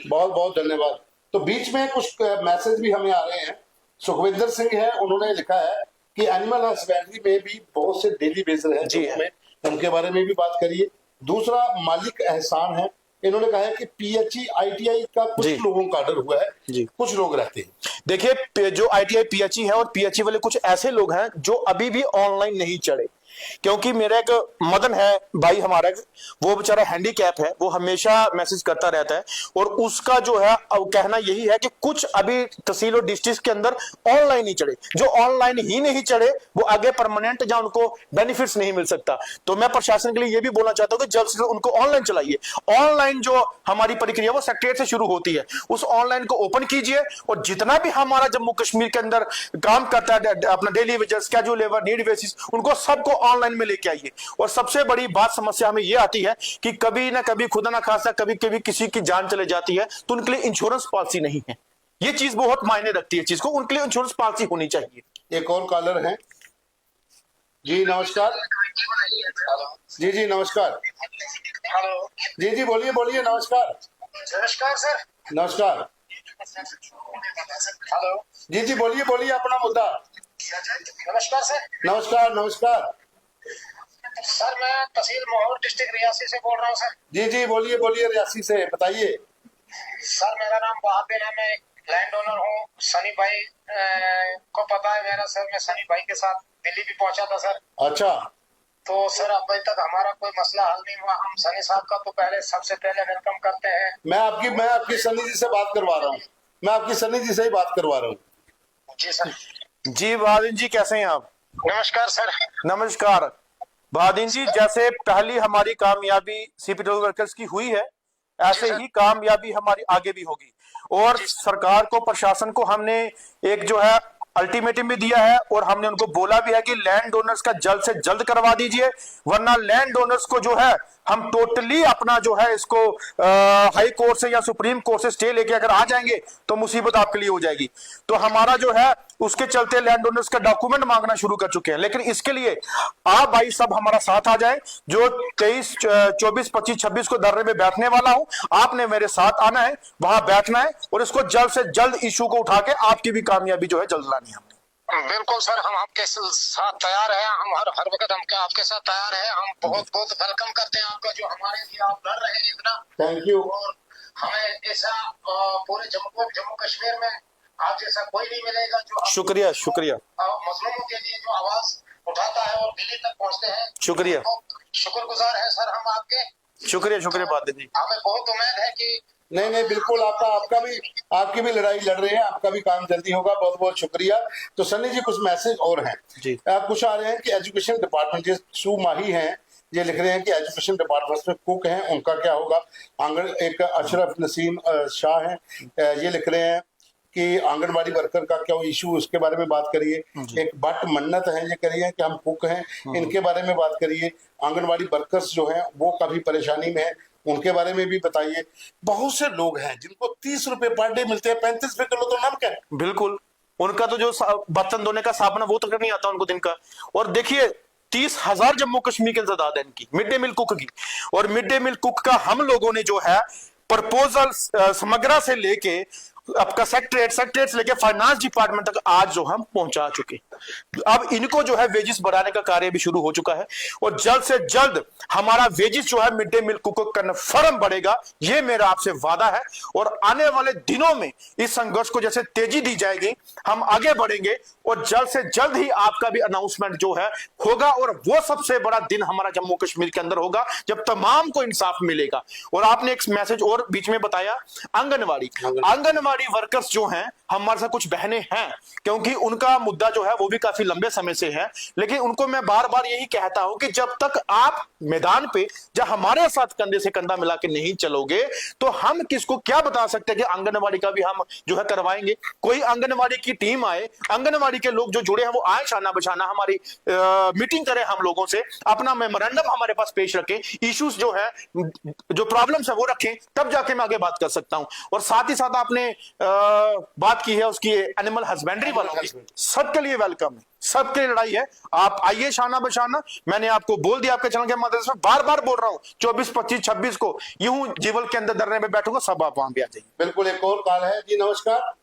बहुत बहुत धन्यवाद। तो बीच में कुछ मैसेज भी हमें आ रहे हैं। सुखविंदर सिंह है, उन्होंने लिखा है कि एनिमल हस्बेंड्री में भी बहुत से डेली बेचर हैं जी में, उनके बारे में भी बात करिए। दूसरा मालिक एहसान है, इन्होंने कहा है कि PHE ITI का कुछ लोगों का ऑर्डर हुआ है, कुछ लोग रहते हैं। देखिए जो ITI PHE है और PHE वाले कुछ ऐसे लोग हैं जो अभी भी ऑनलाइन नहीं चढ़े, क्योंकि मेरा एक मदन है भाई हमारा, वो बेचारा हैंडीकैप है, वो हमेशा मैसेज करता रहता है, और उसका जो है कहना यही है कि कुछ अभी तहसील और डिस्ट्रिक्ट के अंदर ऑनलाइन नहीं चढ़े। जो ऑनलाइन ही नहीं चढ़े वो आगे परमानेंट या उनको बेनिफिट्स नहीं मिल सकता। तो मैं प्रशासन के लिए ये भी बोलना चाहता हूं कि जल्द से जल्द उनको ऑनलाइन चलाइए। ऑनलाइन जो हमारी प्रक्रिया वो सेक्रेटरीट से शुरू होती है, उस ऑनलाइन को ओपन कीजिए, और जितना भी हमारा जम्मू कश्मीर के अंदर काम करता है अपना daily wages, casual labour, need basis, उनको सबको ऑनलाइन में लेके आइए। और सबसे बड़ी बात समस्या हमें यह आती है कि कभी ना कभी खुदा ना खासा कभी कभी किसी की जान चले जाती है, तो उनके लिए इंश्योरेंस पॉलिसी नहीं है। ये चीज बहुत मायने रखती है चीज को, उनके लिए इंश्योरेंस पॉलिसी होनी चाहिए। एक और कॉलर है। जी नमस्कार। जी नमस्कार। हेलो जी बोलिए नमस्कार। नमस्कार सर। नमस्कार। हेलो जी बोलिए अपना मुद्दा। नमस्कार सर। नमस्कार। सर मैं तहसील मोहर डिस्ट्रिक्ट रियासी से बोल रहा हूँ सर। जी बोलिए बोलिए, रियासी से बताइए। सर मेरा नाम बहादुर है, मैं लैंड ओनर हूँ। सनी भाई को पता है मेरा सर, मैं सनी भाई के साथ दिल्ली भी पहुंचा था सर। अच्छा, तो सर अभी तक हमारा कोई मसला हल नहीं हुआ। हम सनी साहब का तो पहले सबसे पहले वेलकम करते हैं। मैं आपकी सनी जी से बात करवा रहा हूँ, मैं आपकी सनी जी से ही बात करवा रहा हूँ। जी सर। जी बहादुर जी, कैसे हैं आप? नमस्कार सर। नमस्कार बहादुर जी, जैसे पहली हमारी कामयाबी सीपीडब्ल्यू वर्कर्स की हुई है, ऐसे ही कामयाबी हमारी आगे भी होगी। और सरकार को, प्रशासन को हमने एक जो है अल्टीमेटम भी दिया है और हमने उनको बोला भी है कि लैंड ओनर्स का जल्द से जल्द करवा दीजिए, वरना लैंड ओनर्स को जो है हम टोटली अपना जो है इसको हाई कोर्ट से या सुप्रीम कोर्ट से स्टे लेके अगर आ जाएंगे तो मुसीबत आपके लिए हो जाएगी। तो हमारा जो है उसके चलते लैंड ओनर्स का डॉक्यूमेंट मांगना शुरू कर चुके हैं। लेकिन इसके लिए आप भाई सब हमारा साथ आ जाए। जो 23, 24, 25, 26 को धरने में बैठने वाला हूं, आपने मेरे साथ आना है, वहां बैठना है और इसको जल्द से जल्द इशू को उठा के आपकी भी कामयाबी जो है जल्द लानी है। बिल्कुल सर, हम आपके साथ तैयार हैं। हम हर वक्त हम आपके साथ तैयार हैं। हम बहुत बहुत वेलकम करते हैं आपका, जो हमारे लिए आप लड़ रहे हैं इतना। Thank you. और हमें ऐसा पूरे जम्मू कश्मीर में आप जैसा कोई नहीं मिलेगा जो शुक्रिया शुक्रिया मजलूमों के लिए जो आवाज उठाता है और दिल्ली तक पहुंचते हैं। शुक्रिया, शुक्रगुजार है सर हम आपके। शुक्रिया शुक्रिया बहादुर जी। हमें बहुत उम्मीद है कि नहीं बिल्कुल, आपकी भी लड़ाई लड़ रहे हैं, आपका भी काम जल्दी होगा। बहुत बहुत शुक्रिया। तो सनी जी, कुछ मैसेज और हैं जी। कुछ आ रहे हैं कि एजुकेशन डिपार्टमेंट, जो सू माही हैं, ये लिख रहे हैं कि एजुकेशन डिपार्टमेंट में कुक हैं, उनका क्या होगा। आंगन एक अशरफ नसीम शाह हैं, ये लिख रहे हैं कि आंगनबाड़ी वर्कर का क्या इशू, उसके बारे में बात करिए। एक बट मन्नत है, ये करिए कि हम कुक हैं, इनके बारे में बात करिए। आंगनबाड़ी वर्कर्स जो हैं वो काफी परेशानी में है, उनके बारे में भी बताइए। बहुत से लोग हैं जिनको 30 रुपए पर डे मिलते हैं, 35 रुपए किलो तो नमक है। बिल्कुल, उनका तो जो बर्तन धोने का साबुन है वो तक नहीं आता उनको दिन का। और देखिए 30,000 जम्मू कश्मीर के तादाद है इनकी मिड डे मील कुक की। और मिड डे मील कुक का हम लोगों ने जो है प्रपोजल समग्रा से लेके आपका सेक्रेटरीट से लेके फाइनेंस डिपार्टमेंट तक आज जो हम पहुंचा चुके। अब इनको जो है वेजिस बढ़ाने का कार्य भी शुरू हो चुका है और जल्द से जल्द हमारा वेजिस जो है mid day meal cook confirm बढ़ेगा, ये मेरा आपसे वादा है। और आने वाले दिनों में इस संघर्ष को जैसे तेजी दी जाएगी, हम आगे बढ़ेंगे और जल्द से जल्द ही आपका भी अनाउंसमेंट जो है होगा। और वो सबसे बड़ा दिन हमारा जम्मू कश्मीर के अंदर होगा जब तमाम को इंसाफ मिलेगा। और आपने एक मैसेज और बीच में बताया, आंगनवाड़ी वर्कर्स जो हैं, हमारे साथ कुछ बहनें हैं, क्योंकि उनका मुद्दा जो है वो भी काफी लंबे समय से है। लेकिन उनको मैं बार बार यही कहता हूं कि जब तक आप मैदान पे जब हमारे साथ कंधे से कंधा मिला के नहीं चलोगे तो हम किसको क्या बता सकते हैं कि आंगनवाड़ी का भी हम जो है करवाएंगे। कोई आंगनवाड़ी की टीम आए, आंगनवाड़ी के लोग जो जुड़े हैं वो आए, शाना बशाना हमारी मीटिंग करें, हम लोगों से अपना मेमोरेंडम हमारे पास पेश रखें, इश्यूज जो है, जो प्रॉब्लम्स है वो रखें, तब जाके मैं आगे बात कर सकता हूं। और साथ ही साथ आपने बात की है उसकी एनिमल हस्बेंड्री वालों की, सबके लिए वेलकम है, सबके लिए लड़ाई है। आप आइए शाना बशाना, मैंने आपको बोल दिया, आपके चैनल के माध्यम से बार बार बोल रहा हूं, 24, 25, 26 को यूं जीवल के अंदर धरने में बैठूंगा, सब आप वहां भी आ जाइए। बिल्कुल। एक और कॉल है जी, नमस्कार।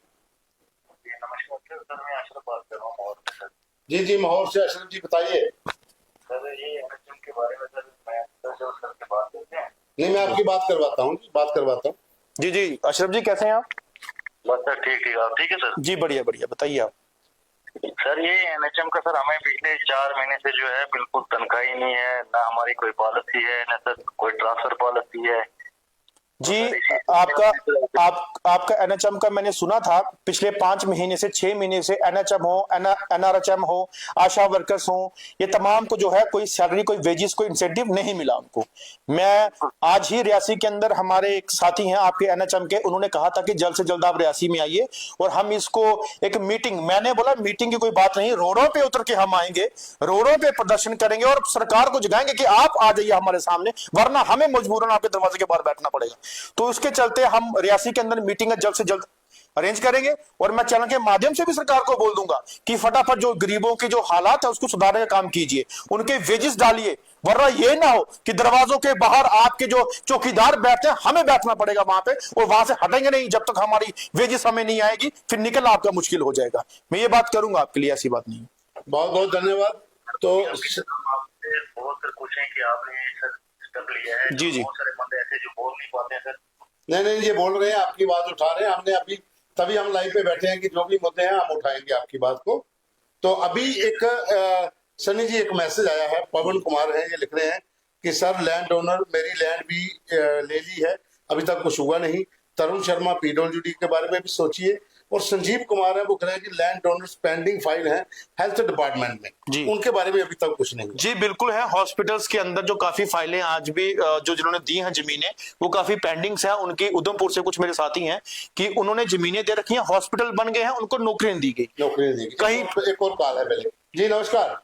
जी मोहर से अशरफ जी, बताइए। सर ये एनएचएम के बारे में सर मैं सर से बात करते हैं। नहीं, मैं आपकी बात करवाता हूँ। जी अशरफ जी, कैसे हैं आप? बस सर ठीक आप ठीक है सर? जी बढ़िया, बताइए आप। सर ये एनएचएम का सर हमें पिछले 4 महीने से जो है बिल्कुल तनख्वाह ही नहीं है, ना हमारी कोई पॉलिसी है, ना सर कोई ट्रांसफर पॉलिसी है। जी आपका एनएचएम का मैंने सुना था पिछले 5 महीने से 6 महीने से एनएचएम हो, एनआरएचएम हो, आशा वर्कर्स हो, ये तमाम को जो है कोई सैलरी, कोई वेजेस, कोई इंसेंटिव नहीं मिला उनको। मैं आज ही रियासी के अंदर, हमारे एक साथी हैं आपके एनएचएम के, उन्होंने कहा था कि जल्द से जल्द आप रियासी में आइए और हम इसको एक मीटिंग, मैंने बोला मीटिंग की कोई बात नहीं, रोडों पे उतर के हम आएंगे, रोडों पे प्रदर्शन करेंगे और सरकार को जगाएंगे कि आप आ जाइए हमारे सामने, वरना हमें मजबूरन आपके दरवाजे के बाहर बैठना पड़ेगा। तो उसके चलते हम रियासी के अंदर मीटिंग जल्द से जल्द अरेंज करेंगे और मैं चैनल के माध्यम से भी सरकार को बोल दूंगा कि फटाफट जो गरीबों के जो हालात है उसको सुधारने का काम कीजिए, उनके वेजेस डालिए, वरना ये ना हो कि दरवाजों के बाहर आपके जो चौकीदार बैठते हैं हमें बैठना पड़ेगा वहां पे और वहां से हटेंगे नहीं जब तक हमारी वेजेस हमें नहीं आएगी, फिर निकलना आपका मुश्किल हो जाएगा। मैं ये बात करूंगा आपके लिए, ऐसी बात नहीं। बहुत बहुत धन्यवाद। तो आपसे बहुत खुश हैं कि आपने सर स्टेप लिया है। जी, जी। बहुत सारे बंदे ऐसे जो बोल नहीं पाते हैं सर। नहीं, ये बोल रहे हैं, आपकी बात उठा रहे हैं। हमने अभी तभी हम लाइव पे बैठे हैं कि जो भी मुद्दे हैं हम उठाएंगे आपकी बात को। तो अभी एक सनी जी, एक मैसेज आया है, पवन कुमार है, ये लिख रहे हैं कि सर लैंड ओनर मेरी लैंड भी ले ली है, अभी तक कुछ हुआ नहीं। तरुण शर्मा पीडब्ल्यूडी के बारे में भी सोचिए। और संजीव कुमार है, वो कह रहे हैं कि लैंड डोनर्स पेंडिंग फाइल है हेल्थ डिपार्टमेंट में, जी। उनके बारे में अभी तक कुछ नहीं। जी बिल्कुल है, हॉस्पिटल्स के अंदर जो काफी फाइलें आज भी जो जिन्होंने दी हैं जमीनें, वो काफी पेंडिंग्स है उनकी। उधमपुर से कुछ मेरे साथी हैं कि उन्होंने जमीनें दे रखी हैं, हॉस्पिटल बन गए हैं, उनको नौकरियां दी गई। नौकरी देगी कहीं एक और कॉल है पहले। जी नमस्कार।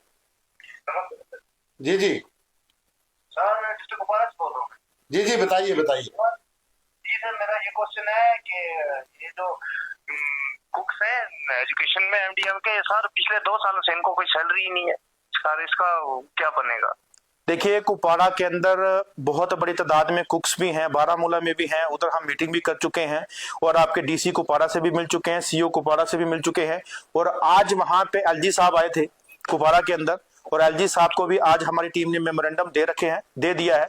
जी जी सर मैं डिस्ट्रिक्ट कुपवाड़ा से बोल रहा हूँ। जी बताइए। जी सर, मेरा ये क्वेश्चन है कि ये जो कुक्स है एजुकेशन में एमडीएम के, सर पिछले 2 सालों से इनको कोई सैलरी ही नहीं है सर, इसका क्या बनेगा? देखिए, कुपवाड़ा के अंदर बहुत बड़ी तादाद में कुक्स भी हैं, बारामूला में भी हैं, उधर हम मीटिंग भी कर चुके हैं और आपके डीसी कुपवाड़ा से भी मिल चुके हैं, सीओ कुपवाड़ा से भी मिल चुके हैं। और आज वहां पे एलजी साहब आए थे कुपवाड़ा के अंदर, और एलजी साहब को भी आज हमारी टीम ने मेमोरेंडम दे दिया है।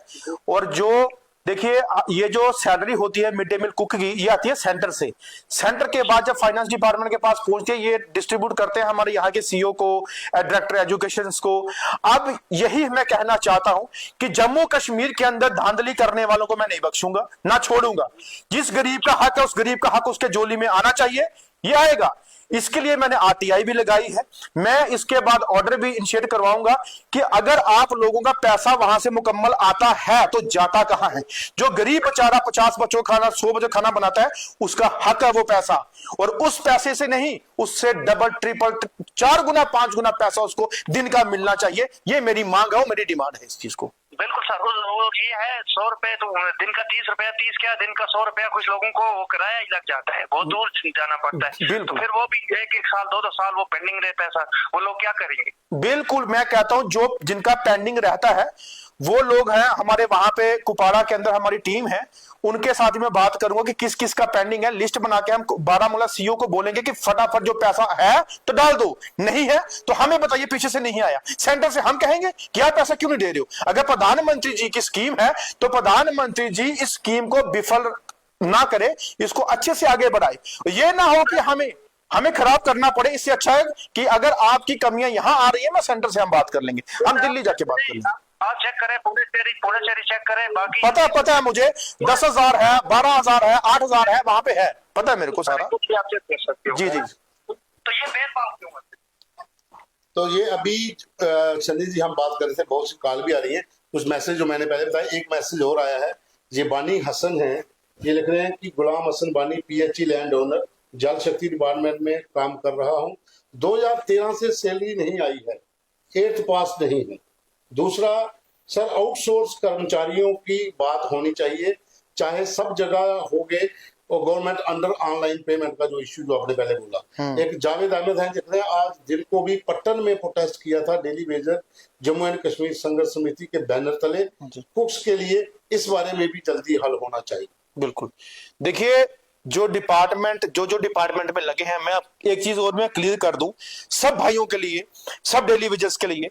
और जो देखिए, ये जो सैलरी होती है मिड डे मील कुक की, ये आती है सेंटर से। सेंटर के बाद जब फाइनेंस डिपार्टमेंट के पास पहुंचती है, ये डिस्ट्रीब्यूट करते हैं हमारे यहाँ के सीईओ को, डायरेक्टर एजुकेशन को। अब यही मैं कहना चाहता हूं कि जम्मू कश्मीर के अंदर धांधली करने वालों को मैं नहीं बख्शूंगा, ना छोड़ूंगा। जिस गरीब का हक है, उस गरीब का हक उसके झोली में आना चाहिए, ये आएगा। इसके लिए मैंने आरटीआई भी लगाई है। मैं इसके बाद ऑर्डर भी इनिशिएट करवाऊंगा कि अगर आप लोगों का पैसा वहां से मुकम्मल आता है तो जाता कहां है? जो गरीब बेचारा 50 बच्चों खाना 100 बजे खाना बनाता है, उसका हक है वो पैसा, और उस पैसे से नहीं, उससे डबल ट्रिपल 4 गुना 5 गुना पैसा उसको दिन का मिलना चाहिए। ये मेरी मांग है और मेरी डिमांड है इस चीज को। बिल्कुल सर, वो ये है 100 रुपए तो दिन का 30 रुपया, 30 क्या दिन का 100 रुपया, कुछ लोगों को वो किराया ही लग जाता है, बहुत दूर जाना पड़ता है, तो फिर वो भी 1-1 साल 2-2 साल वो पेंडिंग रहता है सर, वो लोग क्या करेंगे? बिल्कुल, मैं कहता हूं जो जिनका पेंडिंग रहता है वो लोग हैं हमारे वहां पे कुपवाड़ा के अंदर, हमारी टीम है, उनके साथ ही मैं बात करूंगा कि किस किस का पेंडिंग है। लिस्ट बना के हम बारामूला सीईओ को बोलेंगे कि फटाफट जो पैसा है तो डाल दो, नहीं है तो हमें बताइए पीछे से नहीं आया, सेंटर से हम कहेंगे कि आप पैसा क्यों नहीं दे रहे हो। अगर प्रधानमंत्री जी की स्कीम है तो प्रधानमंत्री जी इस स्कीम को विफल ना करे, इसको अच्छे से आगे बढ़ाए। ये ना हो कि हमें खराब करना पड़े। इससे अच्छा है कि अगर आपकी कमियां यहां आ रही है, मैं सेंटर से हम बात कर लेंगे, हम दिल्ली जाके बात कर लेंगे। आप चेक करें, पूरे चेरी चेक करें, बाकी पता है मुझे, 10,000 है, 12,000 है, 8,000 है, वहां पे है, पता है मेरे को सारा। कुछ भी आप चेक कर सकते हो। जी तो ये भेदभाव क्यों है? तो ये अभी सनी जी हम बात कर रहे थे, बहुत सी कॉल भी आ रही है, कुछ मैसेज जो मैंने पहले बताया। एक मैसेज और आया है, ये बानी हसन है, ये लिख रहे हैं कि गुलाम हसन बानी पीएचई लैंड ओनर, जल शक्ति डिपार्टमेंट में काम कर रहा हूं, 2013 से सैलरी नहीं आई है, 8th पास नहीं है। दूसरा, सर आउटसोर्स कर्मचारियों की बात होनी चाहिए, चाहे सब जगह हो गए, और गवर्नमेंट अंडर ऑनलाइन पेमेंट का जो इश्यू जो आपने पहले बोला। एक जावेद अहमद है, जिसने आज दिन को भी पट्टन में प्रोटेस्ट किया था, daily Vaser Jammu and Kashmir Sangharsh समिति के बैनर तले कुक्स के लिए, इस बारे में भी जल्दी हल होना चाहिए। बिल्कुल, देखिए जो डिपार्टमेंट में लगे हैं, मैं एक चीज और मैं क्लियर कर दूं सब भाइयों के लिए, सब डेली वेजर्स के लिए,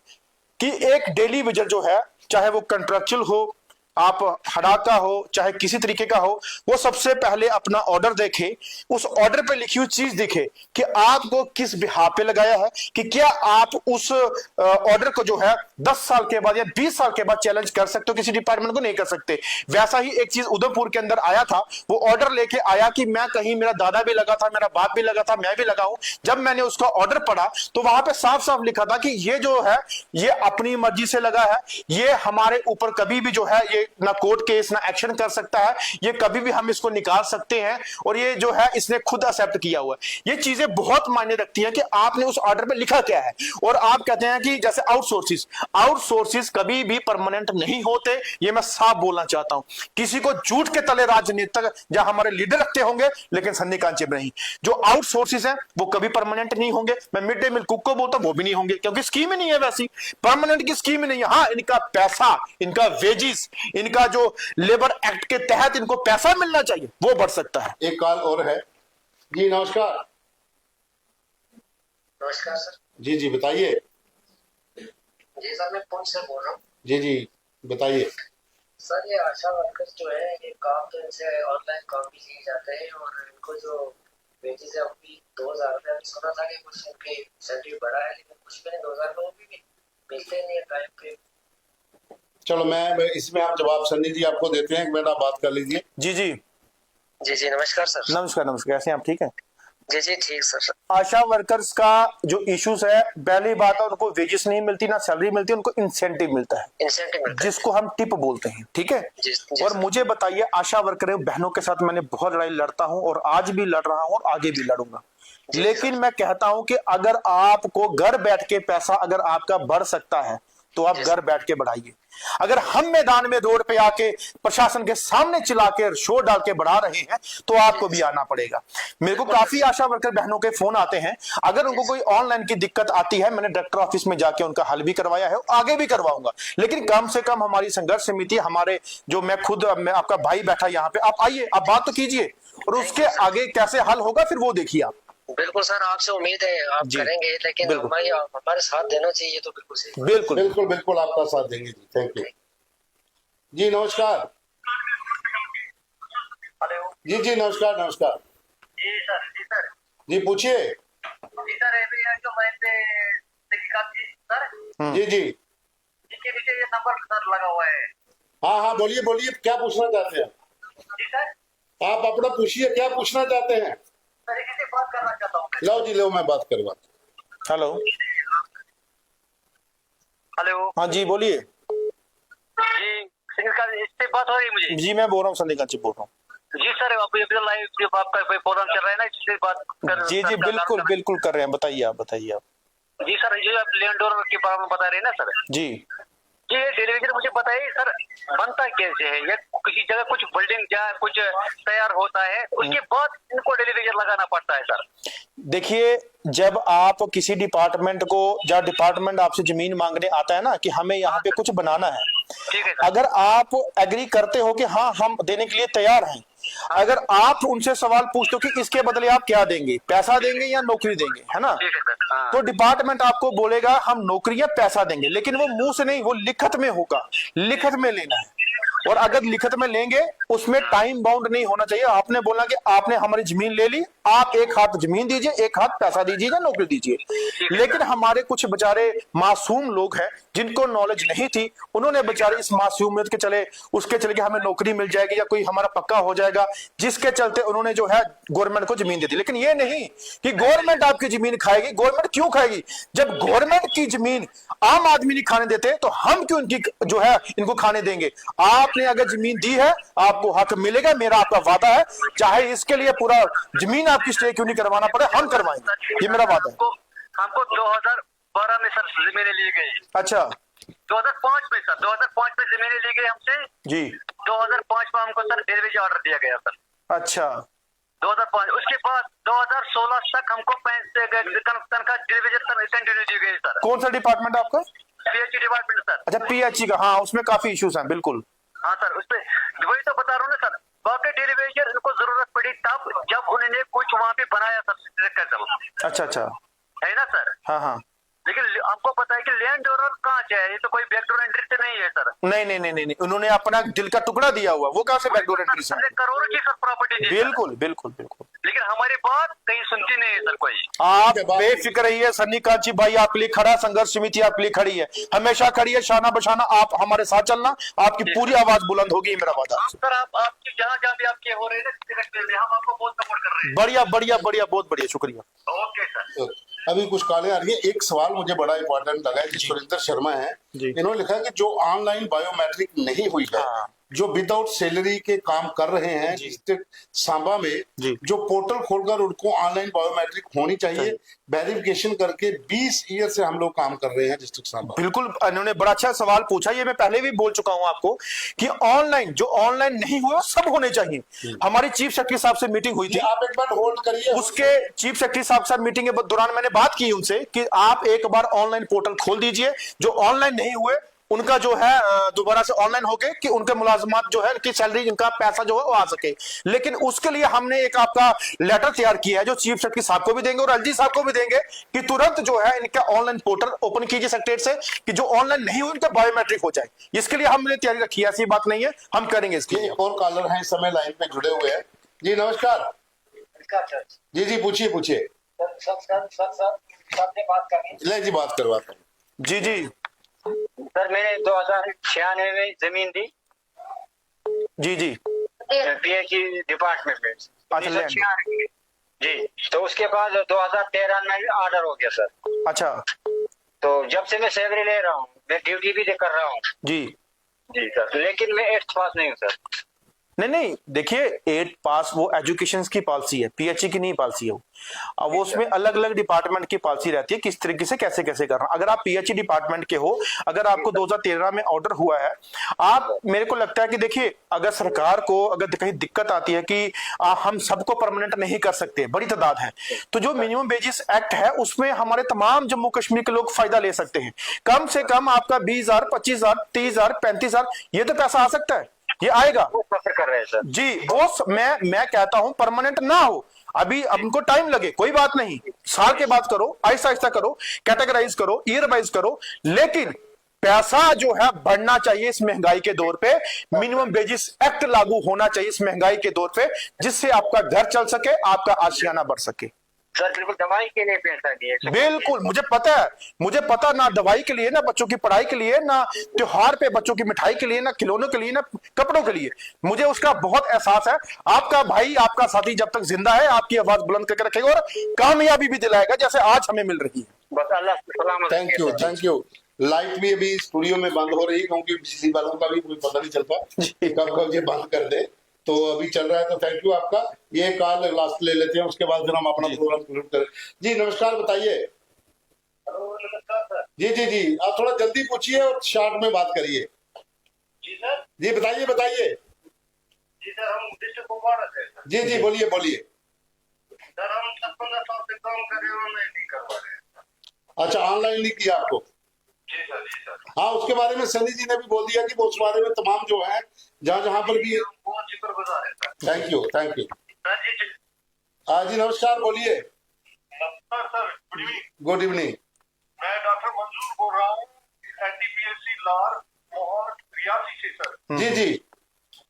कि एक डेली वेजर जो है, चाहे वो कंट्रेक्चुअल हो, आप हड़ाका हो, चाहे किसी तरीके का हो, वो सबसे पहले अपना ऑर्डर देखे, उस ऑर्डर पे लिखी हुई चीज दिखे कि आपको किस बिहार पे लगाया है, कि क्या आप उस ऑर्डर को जो है 10 साल के बाद या 20 साल के बाद चैलेंज कर सकते हो, किसी डिपार्टमेंट को नहीं कर सकते। वैसा ही एक चीज उधमपुर के अंदर आया था, वो ऑर्डर लेके आया कि मैं कहीं, मेरा दादा भी लगा था, मेरा बाप भी लगा था, मैं भी लगा हूं। जब मैंने उसका ऑर्डर पढ़ा तो वहां पे साफ साफ लिखा था कि ये जो है ये अपनी मर्जी से लगा है, ये हमारे ऊपर कभी भी जो है ये ना कोर्ट केस ना एक्शन कर सकता है, ये कभी भी हम इसको निकाल सकते हैं, और ये जो है इसने खुद एक्सेप्ट किया हुआ है। ये चीजें बहुत मायने रखती हैं कि आपने उस ऑर्डर पे लिखा क्या है। और आप कहते हैं कि जैसे आउटसोर्सेस कभी भी परमानेंट नहीं होते, ये मैं साफ बोलना चाहता हूं। किसी को झूठ के तले राजनीतिक या हमारे लीडर रखते होंगे, लेकिन सन्नी कांचन नहीं। जो आउटसोर्सेस हैं वो कभी परमानेंट नहीं होंगे। मैं मिड डे मील कुक को बोलता हूं, वो भी नहीं होंगे, क्योंकि स्कीम ही नहीं है, वैसी परमानेंट की स्कीम ही नहीं है। हाँ, इनका पैसा, इनका वेजिस, इनका जो लेबर एक्ट के तहत इनको पैसा मिलना चाहिए, वो बढ़ सकता है। एक कॉल और है। जी जी सर, मैं पुंछ से बोल रहा हूँ। जी जी बताइए। सर, ये आशा वर्कर्स जो है, ये काम तो इनसे ऑनलाइन काम भी किए जाते हैं, और इनको जो वेजेस है अभी 2000 रुपये, सुना था कि कुछ इनकी सैलरी बढ़ा है, लेकिन कुछ भी नहीं, 2000 रुपये भी मिलते नहीं है टाइम पे। चलो मैं इसमें आप जवाब सन्नी जी आपको देते हैं, एक मिनट आप बात कर लीजिए। जी जी जी जी, नमस्कार सर। नमस्कार नमस्कार, कैसे हैं आप? ठीक है। जी जी ठीक सर। आशा वर्कर्स का जो इश्यूज है, पहली बात है उनको वेजेस नहीं मिलती, ना सैलरी मिलती, उनको इंसेंटिव मिलता है, इंसेंटिव मिलता है, जिसको हम टिप बोलते हैं। ठीक है। जी जी और सर। मुझे बताइए, आशा वर्कर बहनों के साथ मैंने बहुत लड़ाई लड़ता हूं, और आज भी लड़ रहा हूं, और आगे भी लड़ूंगा। जी लेकिन सर। मैं कहता हूं कि अगर आपको घर बैठ के पैसा अगर आपका बढ़ सकता है तो आप जी घर बैठ के बढ़ाइए। अगर हम मैदान में रोड पे आके प्रशासन के सामने चिल्ला के शोर डाल के बढ़ा रहे हैं तो आपको भी आना पड़ेगा। मेरे को काफी आशा वर्कर बहनों के फोन आते हैं, अगर उनको कोई ऑनलाइन की दिक्कत आती है, मैंने डायरेक्टर ऑफिस में जाके उनका हल भी करवाया है, आगे भी करवाऊंगा। लेकिन कम से कम हमारी संघर्ष समिति, हमारे जो मैं आपका भाई बैठा यहाँ पे, आप आइए, आप बात तो कीजिए, और उसके आगे कैसे हल होगा फिर वो देखिए आप। बिल्कुल सर, आपसे उम्मीद है आप जी, करेंगे, लेकिन बिल्कुल। हमारे साथ देना चाहिए, तो बिल्कुल सही। बिल्कुल बिल्कुल बिल्कुल आपका साथ देंगे जी, थैंक यू जी। नमस्कार। हेलो। जी जी नमस्कार नमस्कार। जी सर। जी सर। जी पूछिए। जी सर, अभी ये जो मैंने तहकीकात की सर, जी जी इसके पीछे ये नंबर सर लगा हुआ है। हाँ हाँ बोलिए बोलिए, क्या पूछना चाहते हैं? जी सर। आप अपना पूछिए, क्या पूछना चाहते हैं? सर, इसी से बात करना चाहता हूँ। लो जी लो, मैं बात करवाता हूं। हेलो। हेलो। हाँ जी बोलिए। जी, इससे बात हो रही है मुझे। जी मैं बोल रहा हूँ, संदिग्ध जी बोल रहा हूँ। जी सर, अभी लाइव आपका प्रोग्राम चल रहा है ना, इससे बात कर। जी जी बिल्कुल बिल्कुल कर रहे हैं, बताइए आप, बताइए आप। जी सर, ये आप लैंड ओनर के बारे में बता रहे हैं ना सर। जी ये डेलीवेजर मुझे बताइए सर, बनता कैसे है? या किसी जगह कुछ बिल्डिंग या कुछ तैयार होता है, उसके बाद इनको डेलीवेजर लगाना पड़ता है सर? देखिए, जब आप किसी डिपार्टमेंट को, जब डिपार्टमेंट आपसे जमीन मांगने आता है ना कि हमें यहाँ पे कुछ बनाना है, ठीक है सर। अगर आप एग्री करते हो कि हाँ हम देने के लिए तैयार हैं, अगर आप उनसे सवाल पूछते हो कि इसके बदले आप क्या देंगे, पैसा देंगे या नौकरी देंगे, है ना, ठीक है सर। हाँ। तो डिपार्टमेंट आपको बोलेगा हम नौकरी या पैसा देंगे, लेकिन वो मुंह से नहीं, वो लिखत में होगा, लिखत में लेना है। और अगर लिखत में लेंगे उसमें टाइम बाउंड नहीं होना चाहिए। आपने बोला कि आपने हमारी जमीन ले ली, आप एक हाथ जमीन दीजिए, एक हाथ पैसा दीजिए या नौकरी दीजिए। लेकिन हमारे कुछ बेचारे मासूम लोग हैं जिनको नॉलेज नहीं थी, उन्होंने बेचारे इस मासूमियत के चले उसके चले कि हमें नौकरी मिल जाएगी या कोई हमारा पक्का हो जाएगा, जिसके चलते उन्होंने जो है गवर्नमेंट को जमीन दे दी। लेकिन ये नहीं कि गवर्नमेंट आपकी जमीन खाएगी। गवर्नमेंट क्यों खाएगी? जब गवर्नमेंट की जमीन आम आदमी नहीं खाने देते तो हम क्यों इनकी जो है इनको खाने देंगे? आपने अगर जमीन दी है आपको हक मिलेगा, मेरा आपका वादा है, चाहे इसके लिए पूरा जमीन आपकी स्टे क्यों नहीं करवाना पड़े, हम करवाएंगे, ये मेरा वादा है। हमको 2012 में सर जमीनें ली गई। अच्छा 2005 में सर, 2005 में जमीनें ली गई हमसे जी। 2005 में हमको सर डेलीवेजर ऑर्डर दिया गया सर। अच्छा 2005, उसके बाद 2016 तक हमको तनख्वाह डेलीवेजर कंटिन्यू दी गई सर। कौन सा डिपार्टमेंट आपका? PHE department sir. अच्छा पीएचई का, हाँ उसमें काफी इश्यूज हैं बिल्कुल। हाँ सर, उस पे वही तो बता रहा हूँ ना सर, बाकी डेलीवेजर इनको जरूरत पड़ी तब जब उन्होंने कुछ वहाँ पे बनाया सर। अच्छा अच्छा, है ना सर। हाँ हाँ, लेकिन हमको पता है कि लैंड ओनर कहाँ से है, ये तो कोई बैकडोर एंट्री से नहीं है सर। नहीं नहीं नहीं नहीं, उन्होंने अपना दिल का टुकड़ा दिया हुआ, वो कहाँ से बैकडोर एंट्री से? करोड़ों की सर प्रॉपर्टी दी सर। बिल्कुल बिल्कुल बिल्कुल। लेकिन हमारी बात कहीं सुनती नहीं है सर कोई। आप बेफिक्र रहिए, सन्नी कांची भाई आपके लिए खड़ा, संघर्ष समिति आपके लिए खड़ी है, हमेशा खड़ी है, शाना बशाना। आप हमारे साथ चलना, आपकी पूरी आवाज बुलंद होगी, मेरा वादा। सर आपकी जहाँ जहाँ भी आपके हो रहे हैं हम आपको बहुत सपोर्ट कर रहे हैं। बढ़िया बढ़िया बढ़िया, बहुत बढ़िया, शुक्रिया। Okay sir. अभी कुछ कॉलें आ रही है। एक सवाल मुझे बड़ा इंपॉर्टेंट लगा है, जी सुरेंद्र शर्मा है, इन्होंने लिखा है कि जो ऑनलाइन बायोमेट्रिक नहीं हुई है, जो विदाउट सैलरी के काम कर रहे हैं डिस्ट्रिक्ट सांबा में, जो पोर्टल खोलकर उनको ऑनलाइन बायोमेट्रिक होनी चाहिए, वेरिफिकेशन करके 20 ईयर से हम लोग काम कर रहे हैं डिस्ट्रिक्ट सांबा। बिल्कुल, इन्होंने बड़ा अच्छा सवाल पूछा। ये मैं पहले भी बोल चुका हूं आपको कि ऑनलाइन जो ऑनलाइन नहीं हुआ सब होने चाहिए। हमारी चीफ सेक्रेटरी साहब से मीटिंग हुई थी, आप एक बार होल्ड करिए। उसके चीफ सेक्रेटरी साहब से मीटिंग के दौरान मैंने बात की उनसे कि आप एक बार ऑनलाइन पोर्टल खोल दीजिए, जो ऑनलाइन नहीं हुए उनका जो है दोबारा से ऑनलाइन हो गए कि उनके मुलाजमात जो है उनकी सैलरी, इनका पैसा जो है वो आ सके। लेकिन उसके लिए हमने एक आपका लेटर तैयार किया है जो चीफ सेक्रेटरी साहब को भी देंगे और एलजी साहब को भी देंगे कि तुरंत जो है इनका ऑनलाइन पोर्टल ओपन कीजिए सेक्रेटरीट से कि जो ऑनलाइन नहीं हो उनका बायोमेट्रिक हो जाए। इसके लिए हमने तैयारी रखी है, ऐसी बात नहीं है, हम करेंगे इसके लिए। एक और कॉलर है इस समय लाइन पे जुड़े हुए हैं। जी नमस्कार। जी जी पूछिए पूछिए। सर ने बात करनी। ले जी बात करवाता हूँ। जी जी सर मैंने 2096 में जमीन दी जी जी पीएचई डिपार्टमेंट में। अच्छा, लैंड। जी, तो उसके बाद 2013 में ऑर्डर हो गया सर। अच्छा तो जब से मैं सैलरी ले रहा हूँ, मैं ड्यूटी भी कर रहा हूँ जी जी सर, लेकिन मैं 8th पास नहीं हूँ सर। नहीं, देखिए 8 पास वो एजुकेशन की पॉलिसी है, पीएचई की नहीं पॉलिसी है वो। अब वो उसमें अलग अलग डिपार्टमेंट की पॉलिसी रहती है किस तरीके से कैसे कैसे करना। अगर आप पीएचई डिपार्टमेंट के हो, अगर आपको 2013 में ऑर्डर हुआ है, आप, मेरे को लगता है कि देखिए अगर सरकार को अगर कहीं दिक्कत आती है कि हम सबको परमानेंट नहीं कर सकते, बड़ी तादाद है, तो जो मिनिमम वेजेस एक्ट है उसमें हमारे तमाम जम्मू कश्मीर के लोग फायदा ले सकते हैं। कम से कम आपका 20,000, 25,000, 30,000, 35,000 ये तो पैसा आ सकता है, ये आएगा। वो प्रेफर कर रहे हैं सर जी। वो मैं कहता हूं परमानेंट ना हो, अभी अब उनको टाइम लगे, कोई बात नहीं, साल के बाद करो, आहिस्ता आहिस्ता करो, कैटेगराइज करो, ईयर वाइज करो, लेकिन पैसा जो है बढ़ना चाहिए इस महंगाई के दौर पे। मिनिमम वेजेस एक्ट लागू होना चाहिए इस महंगाई के दौर पे, जिससे आपका घर चल सके, आपका आशियाना बढ़ सके। सर बिल्कुल दवाई के लिए पैसा दिए। बिल्कुल, मुझे पता है, मुझे पता, ना दवाई के लिए, ना बच्चों की पढ़ाई के लिए, ना त्योहार पे बच्चों की मिठाई के लिए, ना खिलौनों के लिए, ना कपड़ों के लिए, मुझे उसका बहुत एहसास है। आपका भाई, आपका साथी जब तक जिंदा है आपकी आवाज बुलंद करके रखेगा और कामयाबी भी दिलाएगा जैसे आज हमें मिल रही है। बस अल्लाह सलामत। Thank you thank you. Light भी अभी स्टूडियो में बंद हो रही क्योंकि बिजली वालों का भी कोई पता नहीं चलता कब कब ये बंद कर दे, तो अभी चल रहा है। तो थैंक यू आपका। ये कॉल लास्ट ले लेते हैं, उसके बाद फिर हम अपना प्रोग्राम शुरू करें। जी नमस्कार, बताइए। जी जी जी, आप थोड़ा जल्दी पूछिए और शॉर्ट में बात करिए। जी सर। जी बताइए बताइए। जी सर, हम डिस्ट्रिक्ट कुपवाड़ा से। जी जी बोलिए बोलिए। सर हम 15 साल से काम कर रहे हैं, ऑनलाइन नहीं कर पा रहे। अच्छा, ऑनलाइन नहीं किया आपको? जी सर जी सर। हाँ, उसके बारे में सनी जी ने भी बोल दिया कि वो उस बारे में तमाम जो है जहाँ जहाँ पर भी। बहुत शुक्रगुजार है सर। Thank you thank you. Sir जी जी नमस्कार, बोलिए। नमस्कार sir, good evening. Good evening. मैं डॉक्टर मंजूर बोल रहा हूँ, एनटीपीएससी लार मोहर रियासी से सर। जी जी।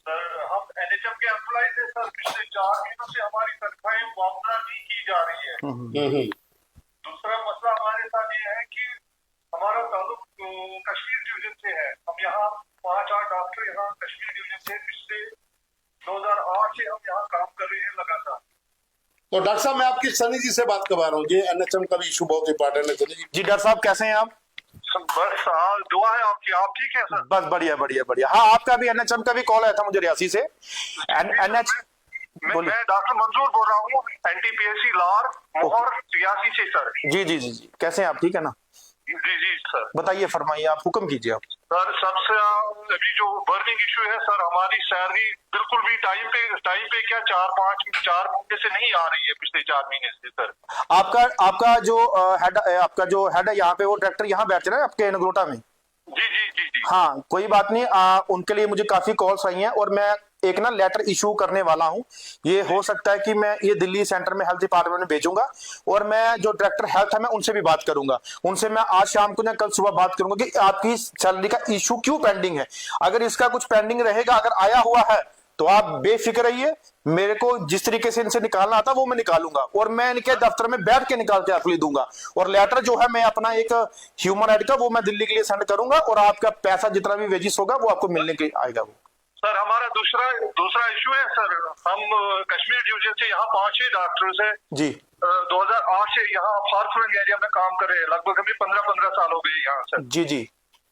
सर हम एनएचएम के एम्प्लॉय थे सर, पिछले 4 महीनों से हमारी तनख्वाहें मुआवजा नहीं की जा रही है। दूसरा मसला हमारे साथ ये है कि हमारा ताल्लुक कश्मीर डिवीजन से है। हम यहाँ 5-8 डॉक्टर यहाँ कश्मीर डिवीजन से पिछले 2008 से हम यहाँ काम कर रहे हैं लगातार। तो डॉक्टर साहब, मैं आपकी सनी जी से बात करवा रहा हूँ। ये एनएचएम का भी इशू बहुत इंपॉर्टेंट है। सनी जी। जी डॉक्टर साहब कैसे हैं आप? बस दुआ है आपकी, आप ठीक है सर? बस बढ़िया बढ़िया बढ़िया। हाँ, आपका भी एनएचएम का भी कॉल आया था मुझे रियासी से। एनएच मैं डॉक्टर मंजूर बोल रहा हूँ, एनटीपीएससी लार मोहर रियासी से सर। जी जी जी जी, कैसे हैं आप? ठीक है ना? जी जी सर। बताइए, फरमाइए, आप हुक्म कीजिए आप। सर सबसे अभी जो बर्निंग इशू है सर, हमारी सैलरी बिल्कुल भी टाइम पे क्या 4 महीने से नहीं आ रही है, पिछले 4 महीने से सर। आपका जो हेड है यहाँ पे, वो डायरेक्टर यहाँ बैठते ना आपके नगरोटा में? जी जी जी जी। हाँ, कोई बात नहीं, उनके लिए मुझे काफी कॉल्स आई हैं और मैं एक ना लेटर इशू करने वाला हूं। ये हो सकता है कि मैं ये दिल्ली सेंटर में हेल्थ डिपार्टमेंट में भेजूंगा और मैं जो डायरेक्टर हेल्थ है मैं उनसे भी बात करूंगा। उनसे मैं आज शाम को या कल सुबह बात करूंगा कि आपकी सैलरी का इशू क्यों पेंडिंग है। अगर इसका कुछ पेंडिंग रहेगा, अगर आया हुआ है, तो आप बेफिक्र रहिए, मेरे को जिस तरीके से इनसे निकालना आता वो मैं निकालूंगा और मैं इनके दफ्तर में बैठ के निकाल के आपके लिए दूंगा। और लेटर जो है मैं अपना एक ह्यूमन राइट का वो मैं दिल्ली के लिए सेंड करूंगा और आपका पैसा जितना भी वेजिस होगा वो आपको मिलने के आएगा। वो सर हमारा दूसरा इशू है सर, हम कश्मीर डिवीजन से यहाँ 5-6 डॉक्टर्स हैं जी। 2008 से यहाँ फारफरंग एरिया में काम कर रहे हैं, लगभग हमें 15 साल हो गए यहाँ सर। जी जी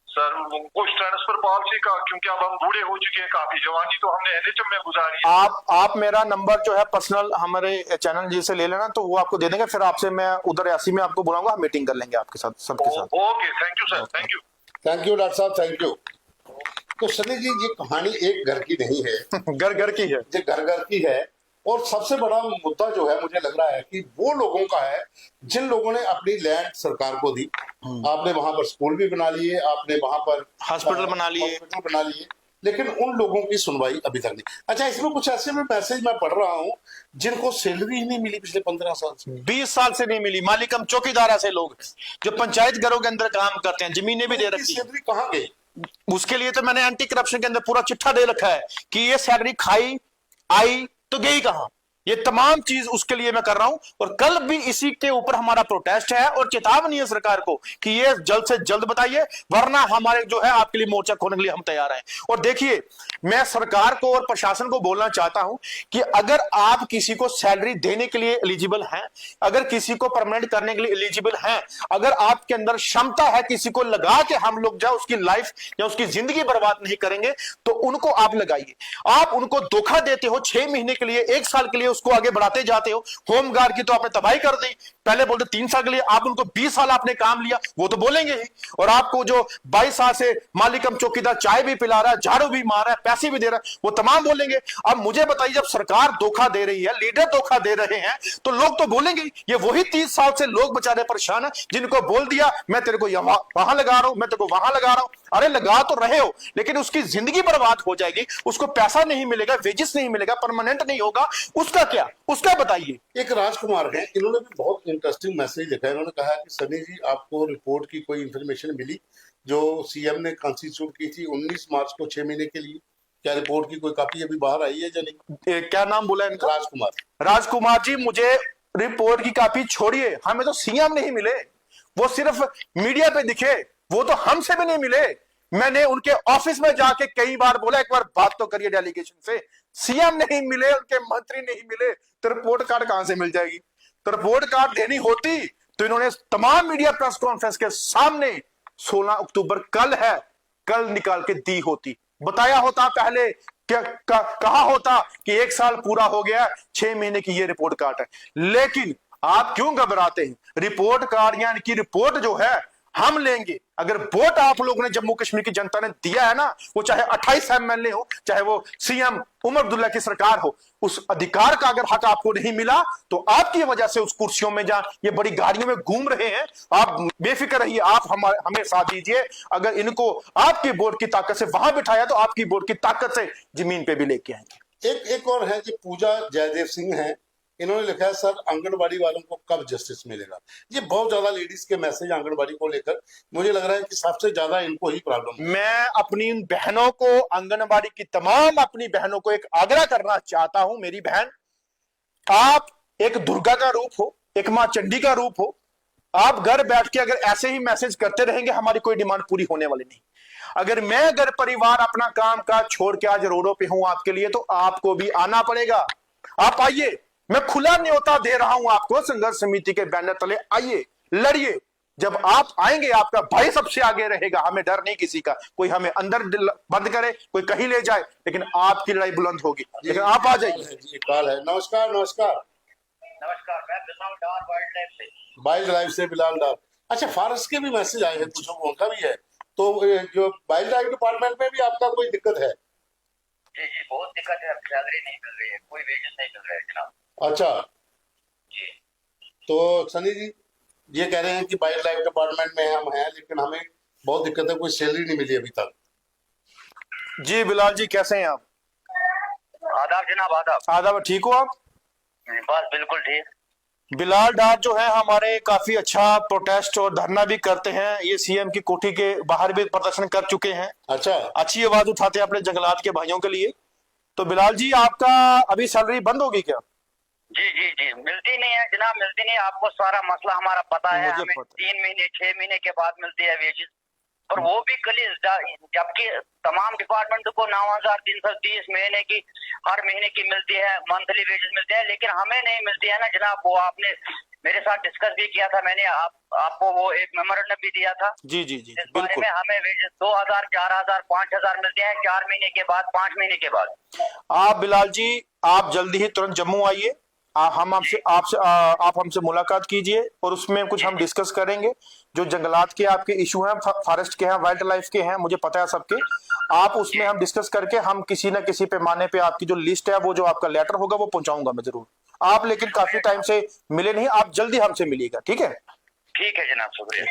सर कुछ ट्रांसफर पॉलिसी का, क्योंकि अब हम बूढ़े हो चुके हैं काफी, जवानी तो हमने एनएचएम में गुजारी है। आप मेरा नंबर जो है पर्सनल हमारे चैनल जी से ले लेना, तो वो आपको दे देंगे, फिर आपसे मैं उधर रियासी में आपको बुलाऊंगा, हम मीटिंग कर लेंगे आपके साथ, सबके साथ। Okay, thank you sir, thank you. Thank you doctor साहब, थैंक यू। तो सनी जी, ये कहानी एक घर की नहीं है, घर घर की है, ये घर घर की है और सबसे बड़ा मुद्दा जो है मुझे लग रहा है कि वो लोगों का है जिन लोगों ने अपनी लैंड सरकार को दी। आपने वहां पर स्कूल भी बना लिए, आपने वहां पर हॉस्पिटल बना लिए, लेकिन उन लोगों की सुनवाई अभी तक नहीं। अच्छा, इसमें कुछ ऐसे में मैसेज मैं पढ़ रहा हूं जिनको सैलरी ही नहीं मिली पिछले 15 साल से, 20 साल से नहीं मिली। मालिकम चौकीदार ऐसे लोग जो पंचायत घरों के अंदर काम करते हैं, जमीनें भी दे रखी है। सैलरी कहाँ गई? उसके लिए तो मैंने एंटी करप्शन के अंदर पूरा चिट्ठा दे रखा है कि ये सैलरी खाई आई तो गई कहां। ये तमाम चीज उसके लिए मैं कर रहा हूं, और कल भी इसी के ऊपर हमारा प्रोटेस्ट है और चेतावनी है सरकार को कि ये जल्द से जल्द बताइए, वरना हमारे जो है आपके लिए मोर्चा खोलने के लिए हम तैयार हैं। और देखिए, मैं सरकार को और प्रशासन को बोलना चाहता हूं कि अगर आप किसी को सैलरी देने के लिए एलिजिबल हैं, अगर किसी को परमानेंट करने के लिए एलिजिबल हैं, अगर आपके अंदर क्षमता है किसी को लगा के हम लोग जो उसकी लाइफ या उसकी जिंदगी बर्बाद नहीं करेंगे, तो उनको आप लगाइए। आप उनको धोखा देते हो 6 महीने के लिए, 1 साल के लिए उसको आगे बढ़ाते जाते हो। होम गार्ड की तो आपने तबाही कर दी, पहले बोलते 3 साल के लिए, आप उनको 20 साल आपने काम लिया, वो तो बोलेंगे ही। और आपको जो 22 साल से मालिकम चौकीदार चाय भी पिला रहा है, झाड़ू भी मार रहा है, पैसे भी दे रहा है, वो तमाम बोलेंगे। अब मुझे बताइए, जब सरकार धोखा दे रही है, लीडर धोखा दे रहे हैं, तो लोग तो बोलेंगे। ये वही 30 साल से लोग बेचारे परेशान है जिनको बोल दिया मैं तेरे को वहां लगा रहा हूं, मैं तेरे को वहां लगा रहा हूं। अरे लगा तो रहे हो, लेकिन उसकी जिंदगी बर्बाद हो जाएगी, उसको पैसा नहीं मिलेगा, वेजेस नहीं मिलेगा, परमानेंट नहीं होगा, उसका क्या, उसका बताइए। एक राजकुमार है, इन्होंने भी बहुत इंटरेस्टिंग मैसेज लिखा है। इन्होंने कहा कि सनी जी, आपको रिपोर्ट की कोई इंफॉर्मेशन मिली जो सीएम ने कॉन्स्टिट्यूट की थी 19 मार्च को 6 महीने के लिए? क्या रिपोर्ट की कोई कॉपी अभी बाहर आई है या नहीं? क्या नाम बोला इनका? राजकुमार। राजकुमार जी, मुझे रिपोर्ट की कॉपी छोड़िए, हमें तो सीएम नहीं मिले, वो सिर्फ मीडिया पे दिखे, वो तो हमसे भी नहीं मिले। मैंने उनके ऑफिस में जाके कई बार बोला, एक बार बात तो करिए डेलीगेशन से। सीएम नहीं मिले, उनके मंत्री नहीं मिले, तो रिपोर्ट कार्ड कहां से मिल जाएगी? तो रिपोर्ट कार्ड देनी होती तो इन्होंने तमाम मीडिया प्रेस कॉन्फ्रेंस के सामने 16 अक्टूबर कल है, कल निकाल के दी होती, बताया होता पहले। क्या कहा होता कि 1 साल पूरा हो गया, 6 महीने की ये रिपोर्ट कार्ड है। लेकिन आप क्यों घबराते हैं? रिपोर्ट कार्ड यानी कि रिपोर्ट जो है हम लेंगे। अगर वोट आप लोगों ने जम्मू कश्मीर की जनता ने दिया है ना, वो चाहे 28 एमएलए हो, चाहे वो सीएम उमर अब्दुल्ला की सरकार हो, उस अधिकार का अगर हक आपको नहीं मिला, तो आपकी वजह से उस कुर्सियों में जहां ये बड़ी गाड़ियों में घूम रहे हैं, आप बेफिक्र रहिए, आप हमें साथ दीजिए। अगर इनको आपकी वोट की ताकत से वहां बिठाया, तो आपकी वोट की ताकत से जमीन पे भी लेके आएंगे। एक और है जी, पूजा जयदेव सिंह है। इन्होंने लिखा है, सर आंगनबाड़ी वालों को कब जस्टिस मिलेगा? ये बहुत ज्यादा लेडीज के मैसेज आंगनबाड़ी को लेकर, मुझे लग रहा है कि सबसे ज्यादा इनको ही प्रॉब्लम है। मैं अपनी बहनों को, आंगनबाड़ी की तमाम अपनी बहनों को एक आग्रह करना चाहता हूं। मेरी बहन, आप एक दुर्गा का रूप हो, एक मां चंडी का रूप हो। आप घर बैठ के अगर ऐसे ही मैसेज करते रहेंगे, हमारी कोई डिमांड पूरी होने वाली नहीं। अगर मैं घर परिवार अपना काम काज छोड़ के आज रोडों पे हूं आपके लिए, तो आपको भी आना पड़ेगा। आप आइए, मैं खुला न्योता दे रहा हूं आपको, संघर्ष समिति के बैनर तले आइए, लड़िए। जब आप आएंगे, आपका भाई सबसे आगे रहेगा। हमें डर नहीं किसी का, कोई हमें अंदर बंद करे, कोई कहीं ले जाए, लेकिन आपकी लड़ाई बुलंद होगी। लेकिन आप आ जाइए। जी, कॉल है। नमस्कार। नमस्कार, मैं बिलाल डार वाइल्ड लाइफ से। वाइल्ड लाइफ से बिलाल डार। अच्छा, फॉरेस्ट के भी मैसेज आए हैं, कुछ उनका भी है। तो जो वाइल्ड लाइफ डिपार्टमेंट में भी आपका कोई दिक्कत है? जी जी, बहुत दिक्कत है, सैलरी नहीं मिल रही है, कोई वेजेस नहीं मिल रहा है जनाब। अच्छा, जी, तो सनी जी ये कह रहे हैं कि वाइल्ड लाइफ डिपार्टमेंट में हम हैं, लेकिन हमें बहुत दिक्कत है, कोई सैलरी नहीं मिली अभी तक। जी बिलाल जी, कैसे हैं आप? आदाब जनाब, आदाब। आदाब, ठीक हो आप? बस बिल्कुल ठीक। बिलाल डार जो है हमारे काफी अच्छा प्रोटेस्ट और धरना भी करते हैं, ये सीएम की कोठी के बाहर भी प्रदर्शन कर चुके हैं। अच्छा, अच्छी आवाज उठाते हैं अपने जंगलात के भाइयों के लिए। तो बिलाल जी, आपका अभी सैलरी बंद होगी क्या? जी जी जी, मिलती नहीं है जनाब, मिलती नहीं है। आपको सारा मसला हमारा पता है। मुझे हमें पता। 3 महीने 6 महीने के बाद मिलती है वेजेस, और वो भी कल, जबकि तमाम डिपार्टमेंट को 9,330 महीने की, हर महीने की मिलती है, मंथली वेजेस मिलते हैं, लेकिन हमें नहीं मिलती है ना जनाब। वो आपने मेरे साथ डिस्कस भी किया था, मैंने आपको वो एक मेमोरेंडम भी दिया था। जी जी जी, इस बारे बिल्कुल। में हमें वेजेस 2,000, 4,000, 5,000 मिलते हैं 4 महीने के बाद, 5 महीने के बाद। आप बिलाल जी, आप जल्दी ही तुरंत जम्मू आइए। हम आप हमसे मुलाकात कीजिए और उसमें कुछ हम डिस्कस करेंगे। जो जंगलात के आपके इशू हैं, फॉरेस्ट के हैं, वाइल्ड लाइफ के हैं, मुझे पता है सबके, आप उसमें हम डिस्कस करके हम किसी न किसी पैमाने पे आपकी जो लिस्ट है, वो जो आपका लेटर होगा वो पहुंचाऊंगा मैं जरूर। आप लेकिन काफी टाइम से मिले नहीं, आप जल्दी हमसे मिलिएगा, ठीक है? ठीक है जनाब, शुक्रिया।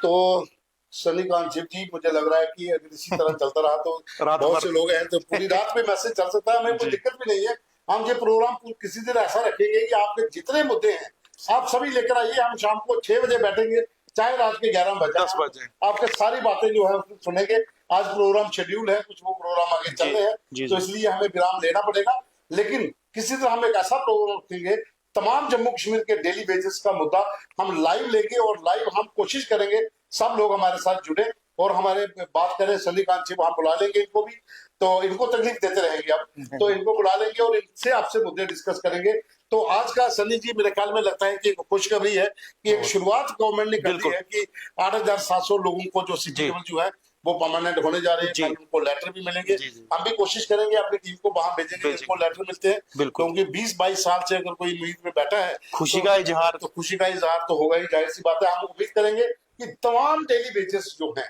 तो शनिकांत जी, मुझे लग रहा है कि अगर इसी तरह चलता रहा तो बहुत से लोग हैं तो पूरी रात में मैसेज चल सकता है, हमें कोई दिक्कत भी नहीं है। हम ये प्रोग्राम किसी दिन ऐसा रखेंगे कि आपके जितने मुद्दे हैं आप सभी लेकर आइए। हम शाम को 6 बजे बैठेंगे, चाहे रात के 11 बजे, 10 बजे आपके सारी बातें जो है सुनेंगे। आज प्रोग्राम शेड्यूल है, कुछ वो प्रोग्राम आगे चल रहे हैं, तो इसलिए हमें विराम लेना पड़ेगा। लेकिन किसी तरह हम एक ऐसा प्रोग्राम रखेंगे, तमाम जम्मू कश्मीर के डेली बेसिस का मुद्दा हम लाइव लेंगे और लाइव हम कोशिश करेंगे सब लोग हमारे साथ जुड़े और हमारे बात करें। शनिकांत जी वहां बुला लेंगे इनको भी, तो इनको तकलीफ देते रहेंगे अब, तो इनको बुला लेंगे और इनसे आपसे मुद्दे डिस्कस करेंगे। तो आज का सनी जी मेरे ख्याल में लगता है कि खुशखबरी है कि एक शुरुआत गवर्नमेंट ने कर दी है कि 8,700 लोगों को जो सीपीडब्ल्यू जो है वो परमानेंट होने जा रहे हैं, उनको लेटर भी मिलेंगे। हम भी कोशिश करेंगे, अपनी टीम को वहां भेजेंगे जिनको लेटर मिलते हैं, क्योंकि 20-22 साल से अगर कोई उम्मीद में बैठा है, खुशी का इजहार, तो खुशी का इजहार तो होगा ही, जाहिर सी बात है। हम उम्मीद करेंगे कि तमाम डेली बेसिस जो हैं,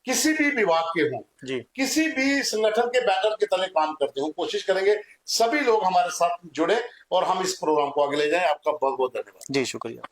किसी भी विभाग के हों, किसी भी संगठन के बैनर के तले काम करते हों, कोशिश करेंगे सभी लोग हमारे साथ जुड़े और हम इस प्रोग्राम को आगे ले जाएं। आपका बहुत बहुत धन्यवाद। जी शुक्रिया।